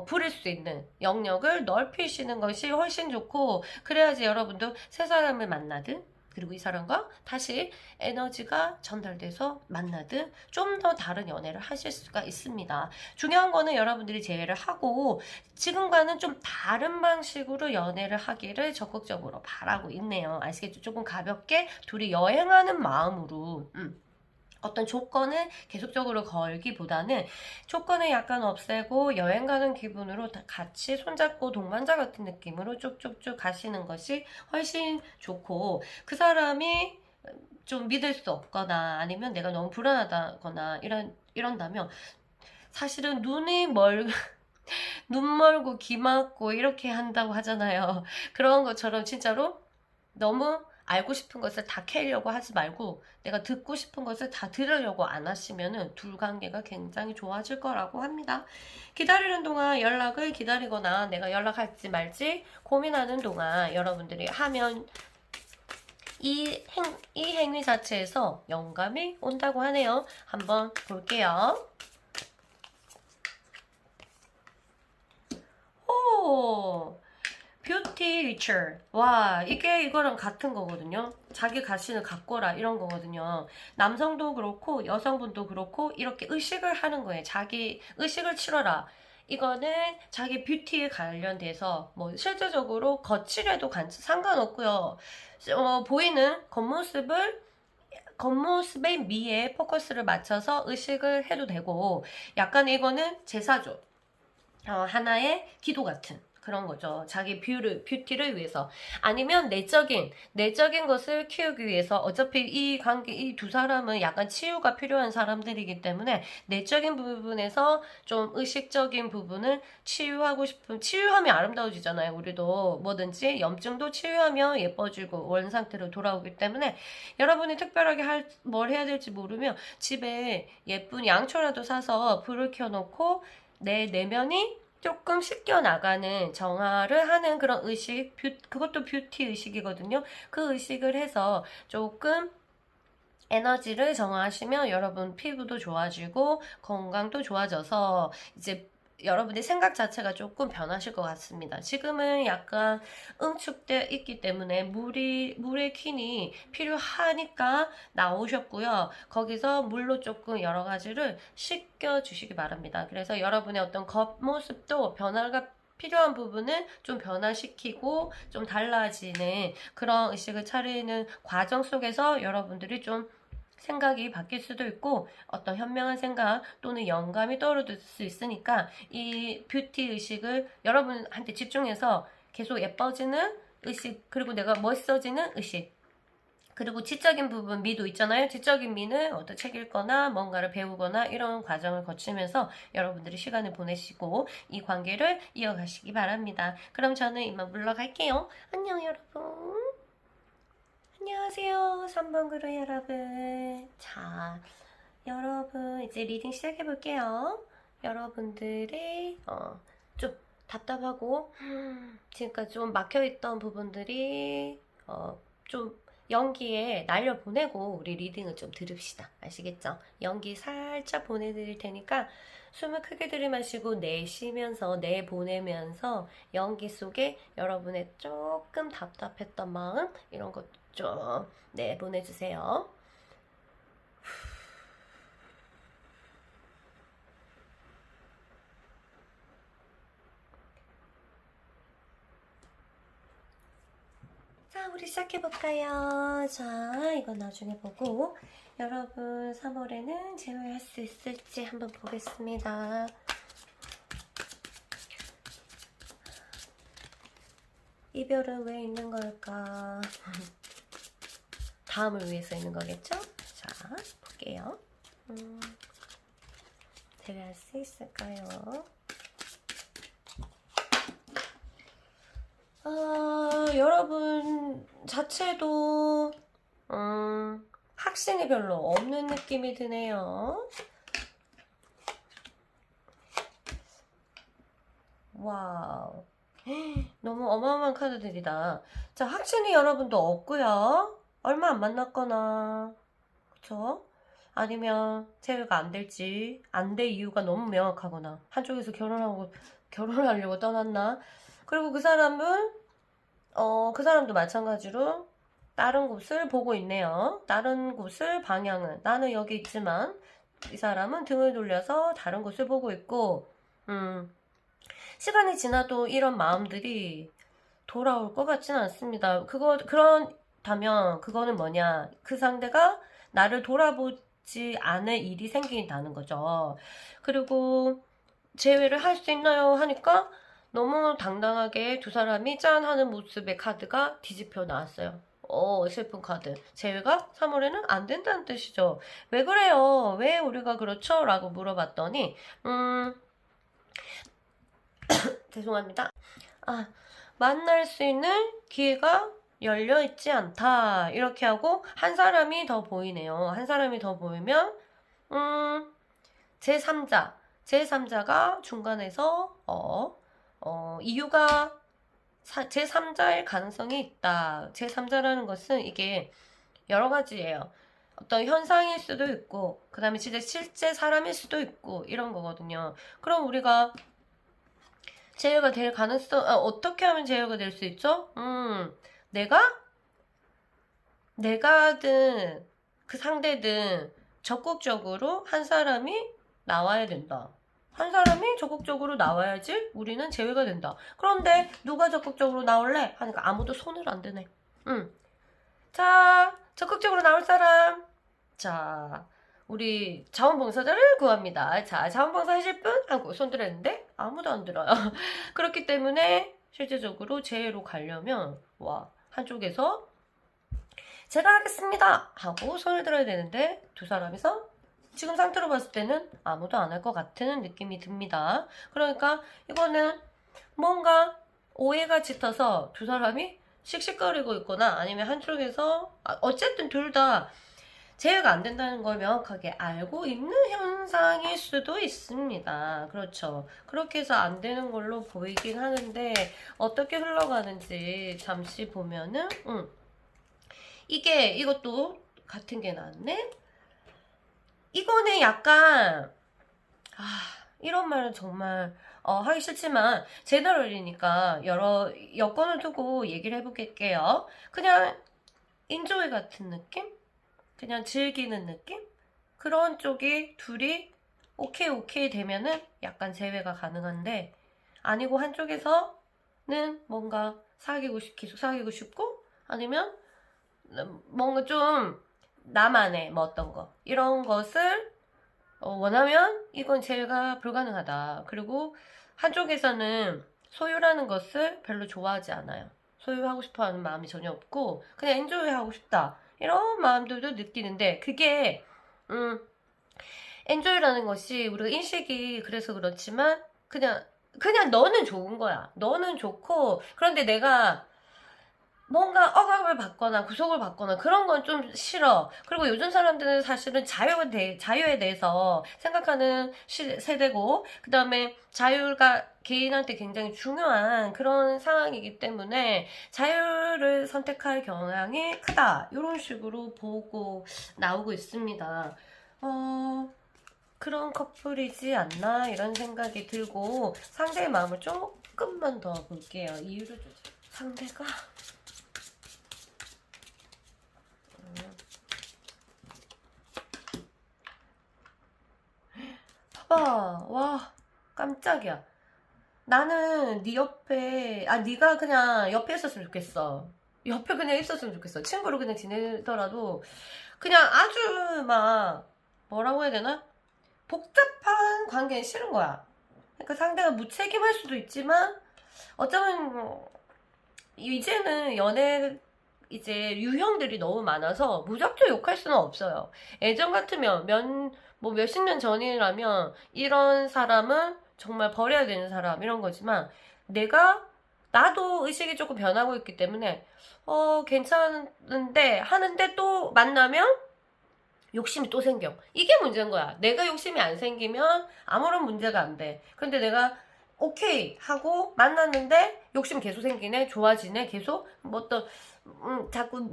부릴 수 있는 영역을 넓히시는 것이 훨씬 좋고, 그래야지 여러분도 새 사람을 만나든 그리고 이 사람과 다시 에너지가 전달돼서 만나든 좀 더 다른 연애를 하실 수가 있습니다. 중요한 거는 여러분들이 재회를 하고 지금과는 좀 다른 방식으로 연애를 하기를 적극적으로 바라고 있네요. 아시겠죠? 조금 가볍게 둘이 여행하는 마음으로 어떤 조건을 계속적으로 걸기보다는 조건을 약간 없애고 여행 가는 기분으로 같이 손잡고 동반자 같은 느낌으로 쭉쭉쭉 가시는 것이 훨씬 좋고, 그 사람이 좀 믿을 수 없거나 아니면 내가 너무 불안하다거나 이런다면 사실은 눈 멀고 귀 막고 이렇게 한다고 하잖아요. 그런 것처럼 진짜로 너무 알고 싶은 것을 다 캐려고 하지 말고 내가 듣고 싶은 것을 다 들으려고 안 하시면은 둘 관계가 굉장히 좋아질 거라고 합니다. 기다리는 동안 연락을 기다리거나 내가 연락할지 말지 고민하는 동안 여러분들이 하면 이 행위 자체에서 영감이 온다고 하네요. 한번 볼게요. 오! 뷰티 리처. 와, 이게 이거랑 같은 거거든요. 자기 자신을 가꿔라 이런 거거든요. 남성도 그렇고 여성분도 그렇고 이렇게 의식을 하는 거예요. 자기 의식을 치러라. 이거는 자기 뷰티에 관련돼서 뭐 실질적으로 거칠해도 상관없고요. 보이는 겉모습의 미에 포커스를 맞춰서 의식을 해도 되고, 약간 이거는 제사죠. 하나의 기도 같은 그런 거죠. 자기 뷰티를 위해서. 아니면 내적인 것을 키우기 위해서. 어차피 이 두 사람은 약간 치유가 필요한 사람들이기 때문에 내적인 부분에서 좀 의식적인 부분을 치유하고 치유하면 아름다워지잖아요. 우리도 뭐든지 염증도 치유하면 예뻐지고 원 상태로 돌아오기 때문에 여러분이 특별하게 뭘 해야 될지 모르면 집에 예쁜 양초라도 사서 불을 켜놓고 내 내면이 조금 씻겨나가는 정화를 하는 그런 의식, 그것도 뷰티 의식이거든요. 그 의식을 해서 조금 에너지를 정화하시면 여러분 피부도 좋아지고 건강도 좋아져서 이제 여러분의 생각 자체가 조금 변하실 것 같습니다. 지금은 약간 응축되어 있기 때문에 물의 퀸이 필요하니까 나오셨고요. 거기서 물로 조금 여러 가지를 씻겨주시기 바랍니다. 그래서 여러분의 어떤 겉모습도 변화가 필요한 부분은 좀 변화시키고 좀 달라지는 그런 의식을 차리는 과정 속에서 여러분들이 좀 생각이 바뀔 수도 있고 어떤 현명한 생각 또는 영감이 떠오를 수 있으니까 이 뷰티 의식을 여러분한테 집중해서 계속 예뻐지는 의식, 그리고 내가 멋있어지는 의식, 그리고 지적인 부분 미도 있잖아요. 지적인 미는 어떤 책 읽거나 뭔가를 배우거나 이런 과정을 거치면서 여러분들이 시간을 보내시고 이 관계를 이어가시기 바랍니다. 그럼 저는 이만 물러갈게요. 안녕 여러분. 안녕하세요. 3번 그룹 여러분. 자, 여러분 이제 리딩 시작해 볼게요. 여러분들이 좀 답답하고 지금까지 좀 막혀있던 부분들이 좀 연기에 날려보내고 우리 리딩을 좀 들읍시다. 아시겠죠? 연기 살짝 보내드릴 테니까 숨을 크게 들이마시고 내보내면서 연기 속에 여러분의 조금 답답했던 마음 이런 것 좀 내보내주세요. 자, 우리 시작해볼까요? 자, 이건 나중에 보고 여러분 3월에는 제외할 수 있을지 한번 보겠습니다. 이별은 왜 있는 걸까? 다음을 위해서 있는 거겠죠? 자, 볼게요. 제외할 수 있을까요? 여러분 자체도 학생이 별로 없는 느낌이 드네요. 와우. 너무 어마어마한 카드들이다. 자, 학생이 여러분도 없고요. 얼마 안 만났거나 그쵸? 아니면 제외가 안 될지 안 될 이유가 너무 명확하거나 한쪽에서 결혼하려고 떠났나? 그리고 그 사람도 마찬가지로 다른 곳을 보고 있네요. 다른 곳을 방향은 나는 여기 있지만 이 사람은 등을 돌려서 다른 곳을 보고 있고 시간이 지나도 이런 마음들이 돌아올 것 같지는 않습니다. 그렇다면 그거는 뭐냐? 그 상대가 나를 돌아보지 않을 일이 생긴다는 거죠. 그리고 재회를 할 수 있나요? 하니까 너무 당당하게 두 사람이 짠 하는 모습의 카드가 뒤집혀 나왔어요. 슬픈 카드. 재회가 3월에는 안 된다는 뜻이죠. 왜 그래요? 왜 우리가 그렇죠? 라고 물어봤더니, 죄송합니다. 만날 수 있는 기회가 열려있지 않다. 이렇게 하고, 한 사람이 더 보이네요. 한 사람이 더 보이면, 제3자. 제3자가 중간에서, 이유가 제3자일 가능성이 있다. 제3자라는 것은 이게 여러 가지예요. 어떤 현상일 수도 있고, 그 다음에 진짜 실제 사람일 수도 있고, 이런 거거든요. 그럼 우리가 제외가 될 가능성, 어떻게 하면 제외가 될 수 있죠? 내가든 그 상대든 적극적으로 한 사람이 나와야 된다. 한 사람이 적극적으로 나와야지 우리는 제외가 된다. 그런데 누가 적극적으로 나올래? 하니까 아무도 손을 안 드네. 자, 적극적으로 나올 사람. 자, 우리 자원봉사자를 구합니다. 자, 자원봉사 하실 분? 하고 손 들었는데 아무도 안 들어요. 그렇기 때문에 실제적으로 제외로 가려면 한쪽에서 제가 하겠습니다 하고 손을 들어야 되는데 두 사람이서 지금 상태로 봤을 때는 아무도 안 할 것 같은 느낌이 듭니다. 그러니까 이거는 뭔가 오해가 짙어서 두 사람이 씩씩거리고 있거나 아니면 한쪽에서 어쨌든 둘 다 제외가 안 된다는 걸 명확하게 알고 있는 현상일 수도 있습니다. 그렇죠. 그렇게 해서 안 되는 걸로 보이긴 하는데 어떻게 흘러가는지 잠시 보면은 이것도 같은 게 나왔네. 이거는 약간 이런 말은 정말 하기 싫지만 제너럴이니까 여러 여건을 두고 얘기를 해볼게요. 그냥 인조이 같은 느낌? 그냥 즐기는 느낌? 그런 쪽이 둘이 오케이 되면은 약간 제외가 가능한데 아니고 한쪽에서는 뭔가 계속 사귀고 싶고 아니면 뭔가 좀 나만의 어떤 거 이런 것을 원하면 이건 제외가 불가능하다. 그리고 한쪽에서는 소유라는 것을 별로 좋아하지 않아요. 소유하고 싶어하는 마음이 전혀 없고 그냥 엔조이하고 싶다. 이런 마음들도 느끼는데 그게 엔조이라는 것이 우리가 인식이 그래서 그렇지만 그냥 너는 좋은 거야. 너는 좋고 그런데 내가 뭔가 억압을 받거나 구속을 받거나 그런 건 좀 싫어. 그리고 요즘 사람들은 사실은 자유에 대해서 생각하는 세대고 그 다음에 자유가 개인한테 굉장히 중요한 그런 상황이기 때문에 자유를 선택할 경향이 크다. 이런 식으로 보고 나오고 있습니다. 그런 커플이지 않나 이런 생각이 들고 상대의 마음을 조금만 더 볼게요. 이유를 주죠. 상대가 봐봐. 와, 깜짝이야. 나는 네 옆에, 네가 그냥 옆에 있었으면 좋겠어. 옆에 그냥 있었으면 좋겠어. 친구로 그냥 지내더라도, 그냥 아주 뭐라고 해야 되나? 복잡한 관계는 싫은 거야. 그러니까 상대가 무책임할 수도 있지만, 어쩌면, 이제는 이제 유형들이 너무 많아서 무작정 욕할 수는 없어요. 예전 같으면 몇십 년 전이라면 이런 사람은 정말 버려야 되는 사람 이런 거지만 나도 의식이 조금 변하고 있기 때문에 괜찮은데 하는데 또 만나면 욕심이 또 생겨. 이게 문제인 거야. 내가 욕심이 안 생기면 아무런 문제가 안 돼. 근데 내가 오케이 하고 만났는데 욕심 계속 생기네, 좋아지네, 계속 자꾸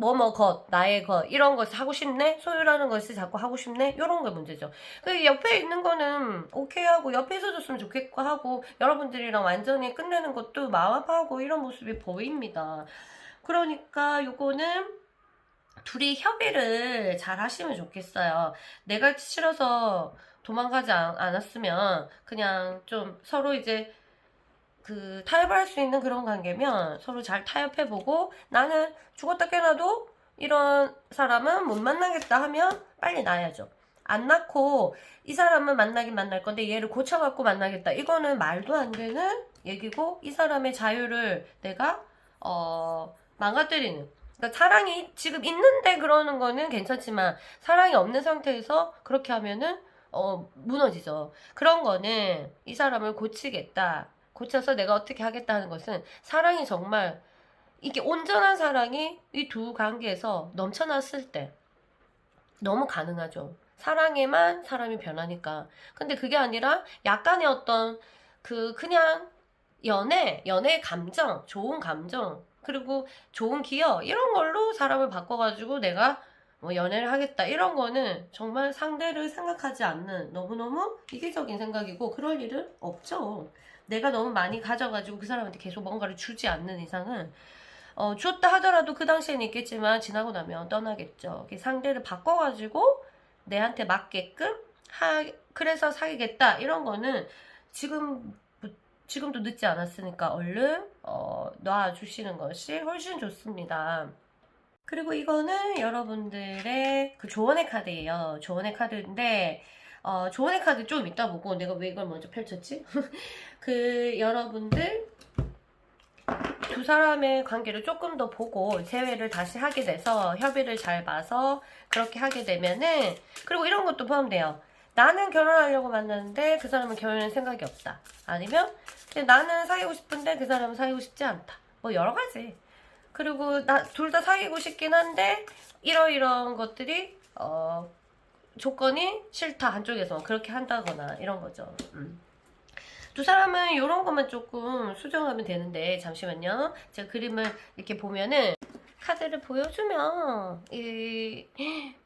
나의 것 이런 것을 하고 싶네, 소유라는 것을 자꾸 하고 싶네, 이런 게 문제죠. 그 옆에 있는 거는 오케이 하고 옆에 있어줬으면 좋겠고 하고 여러분들이랑 완전히 끝내는 것도 마음 아파하고 이런 모습이 보입니다. 그러니까 요거는 둘이 협의를 잘 하시면 좋겠어요. 내가 싫어서 도망가지 않았으면 그냥 좀 서로 이제 그 타협을 할 수 있는 그런 관계면 서로 잘 타협해보고, 나는 죽었다 깨어나도 이런 사람은 못 만나겠다 하면 빨리 놔야죠. 안 낳고 이 사람은 만나긴 만날 건데 얘를 고쳐갖고 만나겠다, 이거는 말도 안 되는 얘기고, 이 사람의 자유를 내가 망가뜨리는, 그러니까 사랑이 지금 있는데 그러는 거는 괜찮지만 사랑이 없는 상태에서 그렇게 하면은 무너지죠. 그런 거는 이 사람을 고치겠다, 고쳐서 내가 어떻게 하겠다 하는 것은, 사랑이 정말 이게 온전한 사랑이 이 두 관계에서 넘쳐났을 때 너무 가능하죠. 사랑에만 사람이 변하니까. 근데 그게 아니라 약간의 어떤 그냥 연애 감정, 좋은 감정, 그리고 좋은 기억, 이런 걸로 사람을 바꿔가지고 내가 뭐 연애를 하겠다, 이런 거는 정말 상대를 생각하지 않는 너무너무 이기적인 생각이고, 그럴 일은 없죠. 내가 너무 많이 가져가지고 그 사람한테 계속 뭔가를 주지 않는 이상은, 줬다 하더라도 그 당시에는 있겠지만 지나고 나면 떠나겠죠. 상대를 바꿔가지고 내한테 맞게끔 그래서 사귀겠다, 이런 거는 지금도 늦지 않았으니까 얼른 놔주시는 것이 훨씬 좋습니다. 그리고 이거는 여러분들의 그 조언의 카드예요. 조언의 카드인데, 조언의 카드 좀 이따 보고, 내가 왜 이걸 먼저 펼쳤지? 그 여러분들 두 사람의 관계를 조금 더 보고 재회를 다시 하게 돼서 협의를 잘 봐서 그렇게 하게 되면은, 그리고 이런 것도 포함돼요. 나는 결혼하려고 만났는데 그 사람은 결혼할 생각이 없다. 아니면 나는 사귀고 싶은데 그 사람은 사귀고 싶지 않다. 뭐 여러 가지. 그리고 둘 다 사귀고 싶긴 한데 이러이러한 것들이 조건이 싫다, 한쪽에서 그렇게 한다거나 이런 거죠. 두 사람은 이런 것만 조금 수정하면 되는데, 잠시만요. 제가 그림을 이렇게 보면은, 카드를 보여주면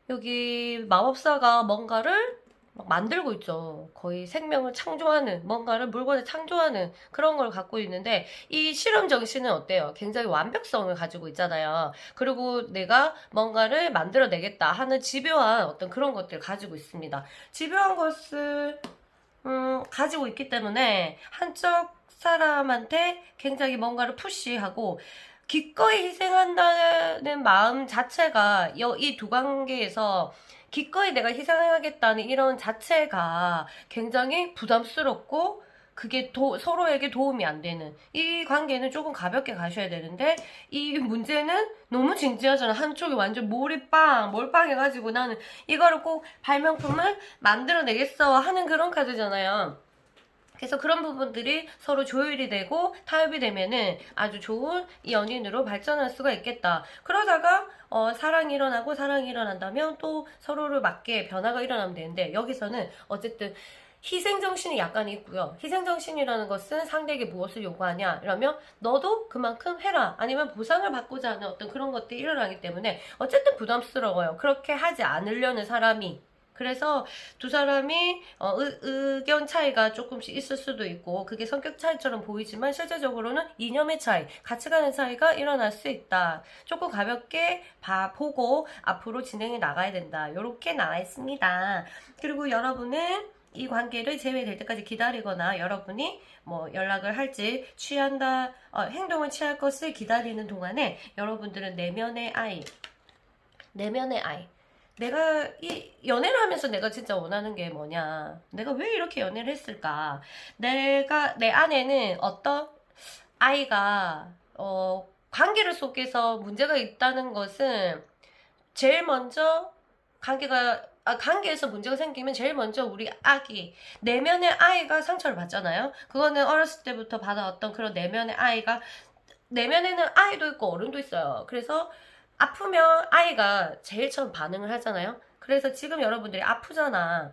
여기 마법사가 뭔가를 막 만들고 있죠. 거의 생명을 창조하는, 뭔가를 물건을 창조하는 그런 걸 갖고 있는데, 이 실험 정신은 어때요? 굉장히 완벽성을 가지고 있잖아요. 그리고 내가 뭔가를 만들어내겠다 하는 집요한 어떤 그런 것들을 가지고 있습니다. 집요한 것을 가지고 있기 때문에 한쪽 사람한테 굉장히 뭔가를 푸시하고 기꺼이 희생한다는 마음 자체가, 이 두 관계에서 기꺼이 내가 희생하겠다는 이런 자체가 굉장히 부담스럽고, 그게 서로에게 도움이 안 되는, 이 관계는 조금 가볍게 가셔야 되는데, 이 문제는 너무 진지하잖아. 한쪽이 완전 몰빵해가지고 나는 이거를 꼭 발명품을 만들어내겠어 하는 그런 카드잖아요. 그래서 그런 부분들이 서로 조율이 되고 타협이 되면은 아주 좋은 이 연인으로 발전할 수가 있겠다. 그러다가 사랑이 일어난다면 또 서로를 맞게 변화가 일어나면 되는데, 여기서는 어쨌든 희생정신이 약간 있고요. 희생정신이라는 것은 상대에게 무엇을 요구하냐 이러면 너도 그만큼 해라, 아니면 보상을 받고자 하는 어떤 그런 것들이 일어나기 때문에 어쨌든 부담스러워요. 그렇게 하지 않으려는 사람이. 그래서 두 사람이 의견 차이가 조금씩 있을 수도 있고, 그게 성격 차이처럼 보이지만 실제적으로는 이념의 차이, 가치관의 차이가 일어날 수 있다. 조금 가볍게 보고 앞으로 진행해 나가야 된다. 이렇게 나와 있습니다. 그리고 여러분은 이 관계를 재회될 때까지 기다리거나, 여러분이 뭐 연락을 할지 행동을 취할 것을 기다리는 동안에 여러분들은 내면의 아이, 내가 이 연애를 하면서 내가 진짜 원하는 게 뭐냐, 내가 왜 이렇게 연애를 했을까, 내 안에는 어떤 아이가 관계를 속에서 문제가 있다는 것은, 제일 먼저 관계에서 문제가 생기면 제일 먼저 우리 아기, 내면의 아이가 상처를 받잖아요. 그거는 어렸을 때부터 받아왔던 그런 내면의 아이가, 내면에는 아이도 있고 어른도 있어요. 그래서 아프면 아이가 제일 처음 반응을 하잖아요. 그래서 지금 여러분들이 아프잖아.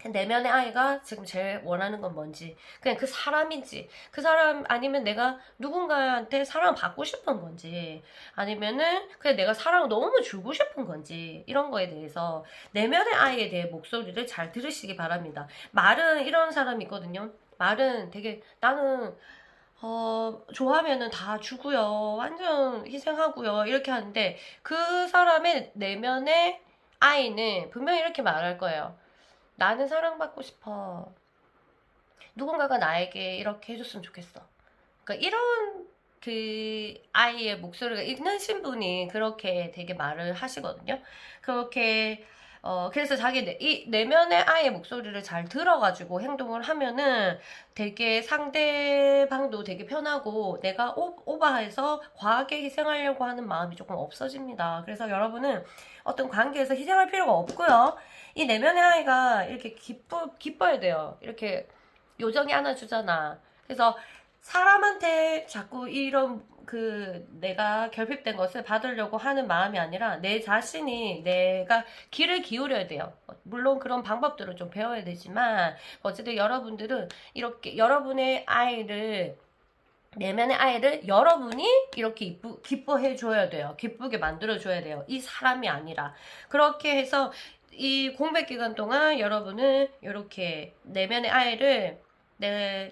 내면의 아이가 지금 제일 원하는 건 뭔지, 그냥 그 사람인지, 그 사람 아니면 내가 누군가한테 사랑을 받고 싶은 건지, 아니면은 그냥 내가 사랑을 너무 주고 싶은 건지, 이런 거에 대해서 내면의 아이에 대해 목소리를 잘 들으시기 바랍니다. 말은 이런 사람이 있거든요. 말은 되게, 나는 좋아하면은 다 주고요. 완전 희생하고요. 이렇게 하는데 그 사람의 내면의 아이는 분명히 이렇게 말할 거예요. 나는 사랑받고 싶어. 누군가가 나에게 이렇게 해줬으면 좋겠어. 그러니까 이런 그 아이의 목소리가 있는 신분이 그렇게 되게 말을 하시거든요. 그렇게 그래서 자기 이 내면의 아이의 목소리를 잘 들어가지고 행동을 하면은 되게 상대방도 되게 편하고 내가 오버해서 과하게 희생하려고 하는 마음이 조금 없어집니다. 그래서 여러분은 어떤 관계에서 희생할 필요가 없고요. 이 내면의 아이가 이렇게 기뻐야 돼요. 이렇게 요정이 안아주잖아. 그래서 사람한테 자꾸 이런 내가 결핍된 것을 받으려고 하는 마음이 아니라 내 자신이 내가 귀를 기울여야 돼요. 물론 그런 방법들을 좀 배워야 되지만 어쨌든 여러분들은 이렇게 여러분의 아이를 내면의 아이를 여러분이 이렇게 기뻐해 줘야 돼요. 기쁘게 만들어 줘야 돼요. 이 사람이 아니라. 그렇게 해서 이 공백 기간 동안 여러분은 이렇게 내면의 아이를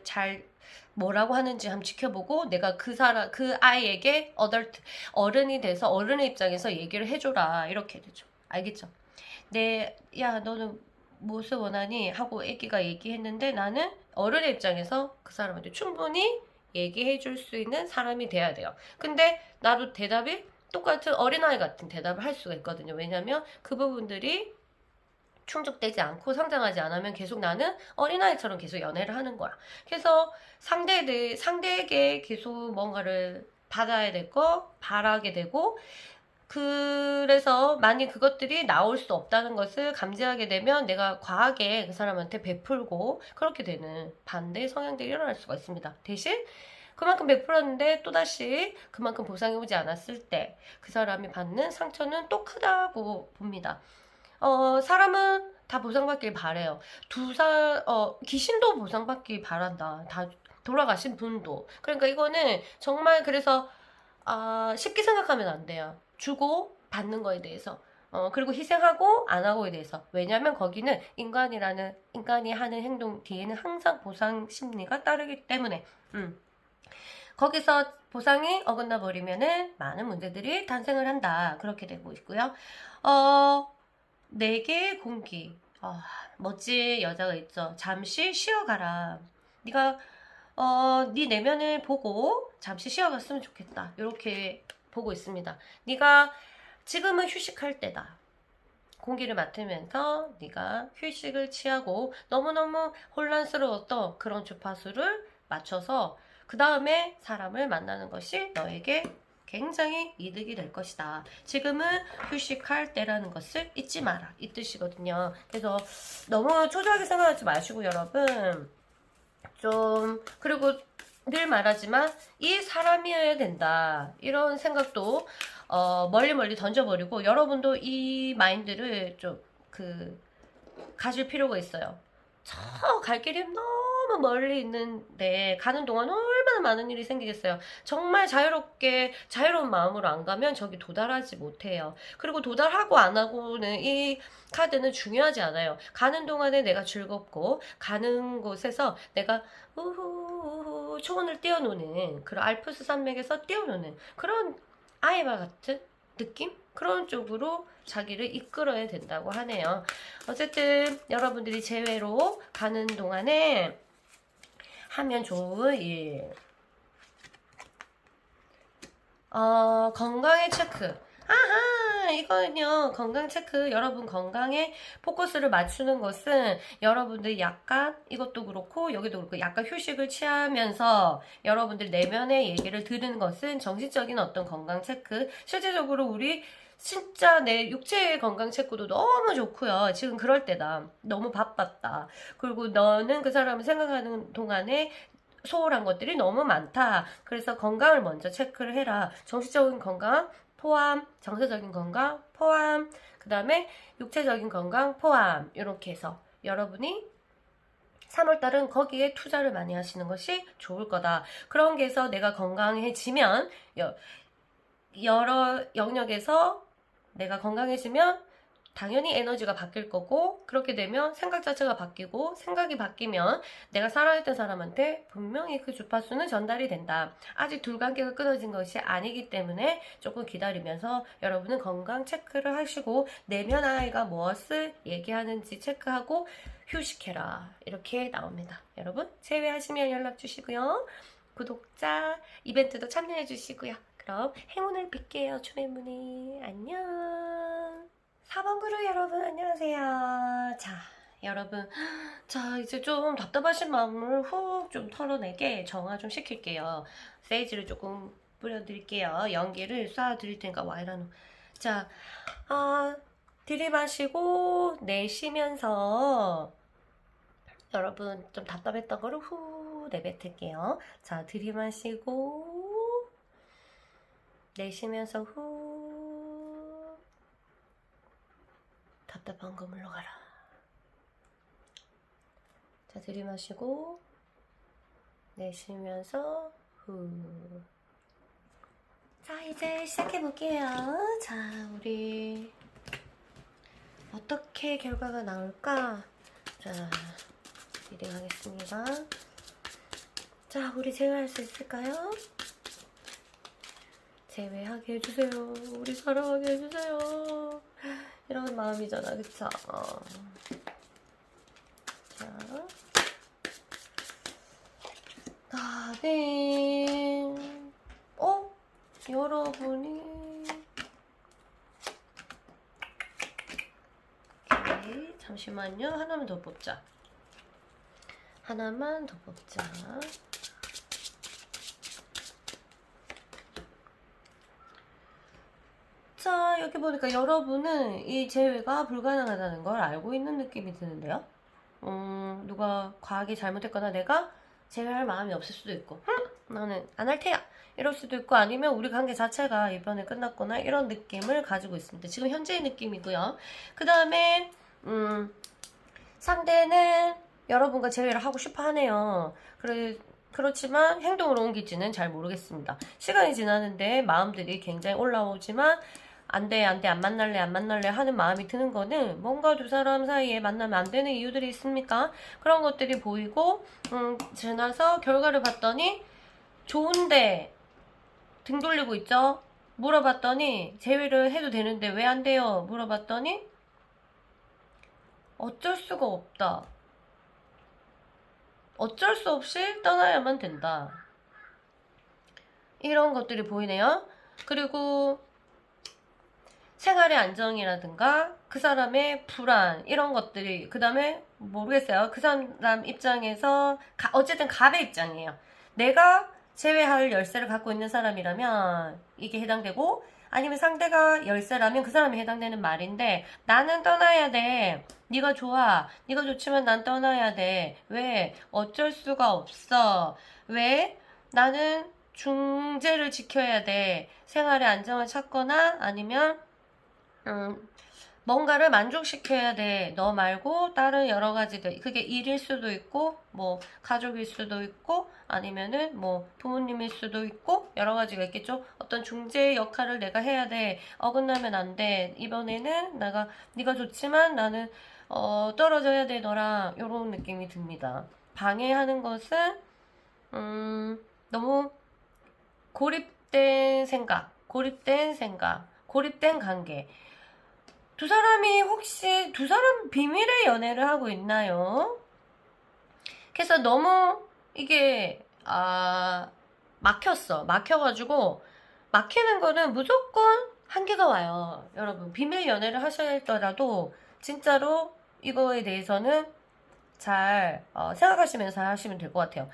잘 뭐라고 하는지 한번 지켜보고 내가 그 아이에게 어른이 돼서 어른의 입장에서 얘기를 해줘라 이렇게 되죠. 알겠죠? 야 너는 무엇을 원하니? 하고 애기가 얘기했는데 나는 어른의 입장에서 그 사람한테 충분히 얘기해 줄 수 있는 사람이 돼야 돼요. 근데 나도 대답이 똑같은 어린아이 같은 대답을 할 수가 있거든요. 왜냐면 그 부분들이 충족되지 않고 성장하지 않으면 계속 나는 어린아이처럼 계속 연애를 하는 거야. 그래서 상대에게 계속 뭔가를 받아야 되고 바라게 되고 그래서 만약 그것들이 나올 수 없다는 것을 감지하게 되면 내가 과하게 그 사람한테 베풀고 그렇게 되는 반대 성향들이 일어날 수가 있습니다. 대신 그만큼 베풀었는데 또다시 그만큼 보상이 오지 않았을 때 그 사람이 받는 상처는 또 크다고 봅니다. 사람은 다 보상받길 바래요. 귀신도 보상받길 바란다. 다 돌아가신 분도. 그러니까 이거는 정말 그래서 쉽게 생각하면 안 돼요. 주고 받는 거에 대해서. 그리고 희생하고 안 하고에 대해서. 왜냐면 거기는 인간이 하는 행동 뒤에는 항상 보상 심리가 따르기 때문에. 거기서 보상이 어긋나 버리면은 많은 문제들이 탄생을 한다. 그렇게 되고 있고요. 네 개의 공기. 멋진 여자가 있죠. 잠시 쉬어가라. 네가 네 내면을 보고 잠시 쉬어갔으면 좋겠다. 이렇게 보고 있습니다. 네가 지금은 휴식할 때다. 공기를 맡으면서 네가 휴식을 취하고 너무너무 혼란스러웠던 그런 주파수를 맞춰서 그 다음에 사람을 만나는 것이 너에게 굉장히 이득이 될 것이다. 지금은 휴식할 때라는 것을 잊지 마라. 이 뜻이거든요. 그래서 너무 초조하게 생각하지 마시고 여러분 그리고 늘 말하지만 이 사람이어야 된다. 이런 생각도 멀리 던져버리고 여러분도 이 마인드를 좀 가질 필요가 있어요. 저 갈 길이 너무 멀리 있는데 가는 동안 얼마나 많은 일이 생기겠어요. 정말 자유로운 마음으로 안 가면 저기 도달하지 못해요. 그리고 도달하고 안 하고는 이 카드는 중요하지 않아요. 가는 동안에 내가 즐겁고 가는 곳에서 내가 우후 초원을 뛰어노는 그런 알프스 산맥에서 뛰어노는 그런 아이와 같은 느낌? 그런 쪽으로 자기를 이끌어야 된다고 하네요. 어쨌든 여러분들이 제외로 가는 동안에 하면 좋은 일. 건강의 체크. 아하, 이거는요, 건강 체크. 여러분 건강에 포커스를 맞추는 것은 여러분들 약간, 이것도 그렇고, 여기도 그렇고, 약간 휴식을 취하면서 여러분들 내면의 얘기를 들은 것은 정신적인 어떤 건강 체크. 실제적으로 우리 진짜 내 육체의 건강 체크도 너무 좋고요. 지금 그럴 때다. 너무 바빴다. 그리고 너는 그 사람을 생각하는 동안에 소홀한 것들이 너무 많다. 그래서 건강을 먼저 체크를 해라. 정신적인 건강 포함, 정서적인 건강 포함, 그 다음에 육체적인 건강 포함. 이렇게 해서 여러분이 3월달은 거기에 투자를 많이 하시는 것이 좋을 거다. 그런 게 해서 내가 건강해지면 여러 영역에서 내가 건강해지면 당연히 에너지가 바뀔 거고, 그렇게 되면 생각 자체가 바뀌고, 생각이 바뀌면 내가 사랑했던 사람한테 분명히 그 주파수는 전달이 된다. 아직 둘 관계가 끊어진 것이 아니기 때문에 조금 기다리면서 여러분은 건강 체크를 하시고, 내면 아이가 무엇을 얘기하는지 체크하고 휴식해라. 이렇게 나옵니다. 여러분, 제외하시면 연락 주시고요. 구독자 이벤트도 참여해 주시고요. 그럼 행운을 빌게요. 초매문이 안녕. 4번 그룹 여러분 안녕하세요. 자, 여러분, 자 이제 좀 답답하신 마음을 훅 좀 털어내게 정화 좀 시킬게요. 세이지를 조금 뿌려드릴게요. 연기를 쏴드릴 테니까 와이라노. 자, 들이마시고 내쉬면서 여러분 좀 답답했던 거를 후 내뱉을게요. 자, 들이마시고 내쉬면서 후 답답한 거 물러가라. 자, 들이마시고 내쉬면서 후. 자, 이제 시작해 볼게요. 자, 우리 어떻게 결과가 나올까? 자, 리딩하겠습니다. 자, 우리 제외할 수 있을까요? 제외하게 해주세요. 우리 사랑하게 해주세요. 이런 마음이잖아, 그쵸? 자, 네. 여러분이 오케이, 잠시만요. 하나만 더 뽑자. 하나만 더 뽑자. 자, 여기 보니까 여러분은 이 제외가 불가능하다는 걸 알고 있는 느낌이 드는데요. 누가 과하게 잘못했거나 내가 제외할 마음이 없을 수도 있고, 나는 안 할 테야! 이럴 수도 있고, 아니면 우리 관계 자체가 이번에 끝났거나 이런 느낌을 가지고 있습니다. 지금 현재의 느낌이고요. 그 다음에 상대는 여러분과 제외를 하고 싶어 하네요. 그렇지만 행동으로 옮길지는 잘 모르겠습니다. 시간이 지나는데 마음들이 굉장히 올라오지만 안 만날래 하는 마음이 드는 거는 뭔가 두 사람 사이에 만나면 안 되는 이유들이 있습니까? 그런 것들이 보이고 지나서 결과를 봤더니 좋은데 등 돌리고 있죠? 물어봤더니 제외를 해도 되는데 왜 안 돼요? 물어봤더니 어쩔 수가 없다. 어쩔 수 없이 떠나야만 된다. 이런 것들이 보이네요. 그리고 생활의 안정이라든가 그 사람의 불안 이런 것들이 그 다음에 모르겠어요. 그 사람 입장에서 어쨌든 갑의 입장이에요. 내가 제외할 열쇠를 갖고 있는 사람이라면 이게 해당되고, 아니면 상대가 열쇠라면 그 사람이 해당되는 말인데, 나는 떠나야 돼. 네가 좋아. 네가 좋지만 난 떠나야 돼. 왜? 어쩔 수가 없어. 왜? 나는 중재를 지켜야 돼. 생활의 안정을 찾거나 아니면 뭔가를 만족시켜야 돼. 너 말고 다른 여러 가지들. 그게 일일 수도 있고, 뭐, 가족일 수도 있고, 아니면은 뭐, 부모님일 수도 있고, 여러 가지가 있겠죠? 어떤 중재 역할을 내가 해야 돼. 어긋나면 안 돼. 이번에는 네가 좋지만 나는, 떨어져야 돼, 너랑. 요런 느낌이 듭니다. 방해하는 것은, 너무 고립된 생각, 고립된 관계. 두 사람이 혹시 두 사람 비밀의 연애를 하고 있나요? 그래서 너무 이게 막혀가지고 막히는 거는 무조건 한계가 와요. 여러분 비밀 연애를 하시더라도 진짜로 이거에 대해서는 잘 생각하시면서 하시면 될 것 같아요.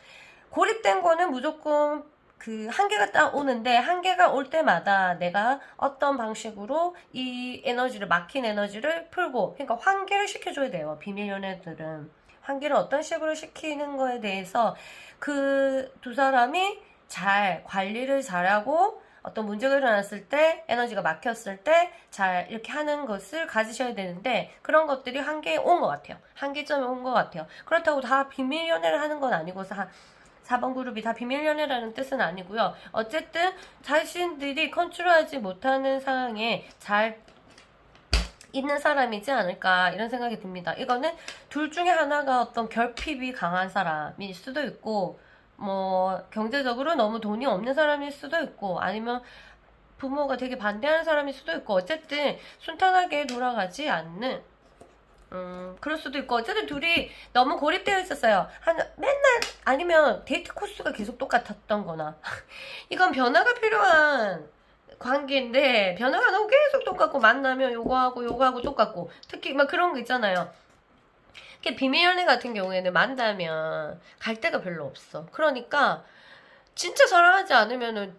고립된 거는 무조건 그 한계가 딱 오는데, 한계가 올 때마다 내가 어떤 방식으로 이 에너지를, 막힌 에너지를 풀고, 그러니까 환기를 시켜줘야 돼요. 비밀 연애들은 환기를 어떤 식으로 시키는 거에 대해서 그 두 사람이 잘 관리를 잘하고, 어떤 문제가 일어났을 때, 에너지가 막혔을 때 잘 이렇게 하는 것을 가지셔야 되는데, 그런 것들이 한계에 온 것 같아요. 한계점에 온 것 같아요. 그렇다고 다 비밀 연애를 하는 건 아니고서 4번 그룹이 다 비밀연애라는 뜻은 아니고요. 어쨌든 자신들이 컨트롤하지 못하는 상황에 잘 있는 사람이지 않을까 이런 생각이 듭니다. 이거는 둘 중에 하나가 어떤 결핍이 강한 사람일 수도 있고 뭐 경제적으로 너무 돈이 없는 사람일 수도 있고 아니면 부모가 되게 반대하는 사람일 수도 있고 어쨌든 순탄하게 돌아가지 않는 그럴 수도 있고 어쨌든 둘이 너무 고립되어 있었어요. 맨날 아니면 데이트 코스가 계속 똑같았던 거나 이건 변화가 필요한 관계인데 변화가 너무 계속 똑같고 만나면 요거하고 똑같고 특히 막 그런 거 있잖아요. 비밀 연애 같은 경우에는 만나면 갈 데가 별로 없어. 그러니까 진짜 사랑하지 않으면은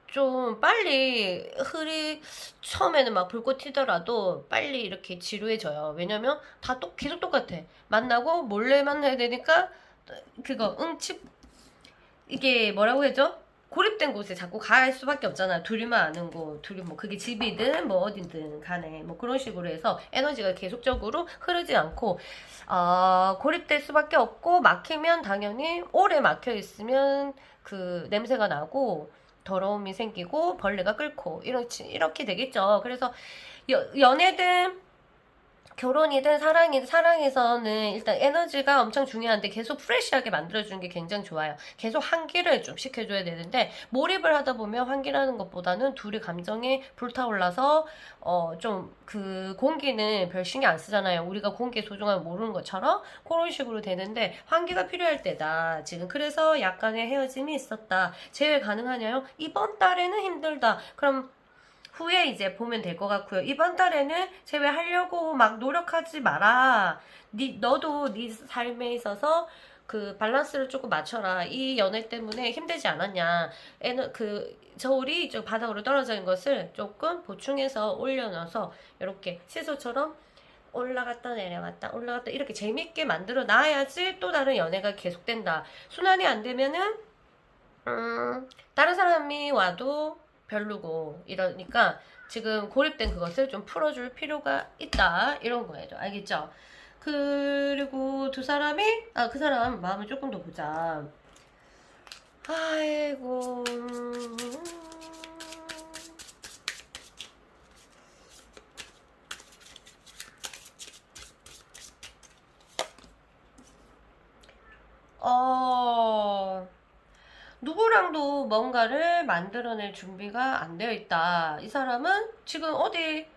좀 빨리 처음에는 막 불꽃 튀더라도 빨리 이렇게 지루해져요. 왜냐면 다 계속 똑같아. 만나고 몰래 만나야 되니까 그거 이게 뭐라고 해야죠? 고립된 곳에 자꾸 갈 수밖에 없잖아. 둘이만 아는 곳, 둘이 뭐 그게 집이든 뭐 어디든 간에 뭐 그런 식으로 해서 에너지가 계속적으로 흐르지 않고 고립될 수밖에 없고 막히면 당연히 오래 막혀 있으면 그 냄새가 나고 더러움이 생기고 벌레가 끓고 이렇게 되겠죠. 그래서 연애든 결혼이든 사랑에서는 일단 에너지가 엄청 중요한데 계속 프레시하게 만들어주는 게 굉장히 좋아요. 계속 환기를 좀 시켜줘야 되는데 몰입을 하다 보면 환기라는 것보다는 둘이 감정이 불타올라서 좀 그 공기는 별 신경 안 쓰잖아요. 우리가 공기의 소중함을 모르는 것처럼 그런 식으로 되는데 환기가 필요할 때다. 지금 그래서 약간의 헤어짐이 있었다. 재회 가능하냐요? 이번 달에는 힘들다. 그럼 후에 이제 보면 될 것 같고요. 이번 달에는 제외하려고 막 노력하지 마라. 너도 네 삶에 있어서 그 밸런스를 조금 맞춰라. 이 연애 때문에 힘들지 않았냐. 저울이 좀 바닥으로 떨어져 있는 것을 조금 보충해서 올려놔서 이렇게 시소처럼 올라갔다 내려갔다 이렇게 재밌게 만들어 놔야지 또 다른 연애가 계속된다. 순환이 안 되면은 다른 사람이 와도 별로고 이러니까 지금 고립된 그것을 좀 풀어줄 필요가 있다 이런 거예요. 알겠죠? 그리고 그 사람 마음을 조금 더 보자. 아이고 누구랑도 뭔가를 만들어낼 준비가 안 되어 있다. 이 사람은 지금 어디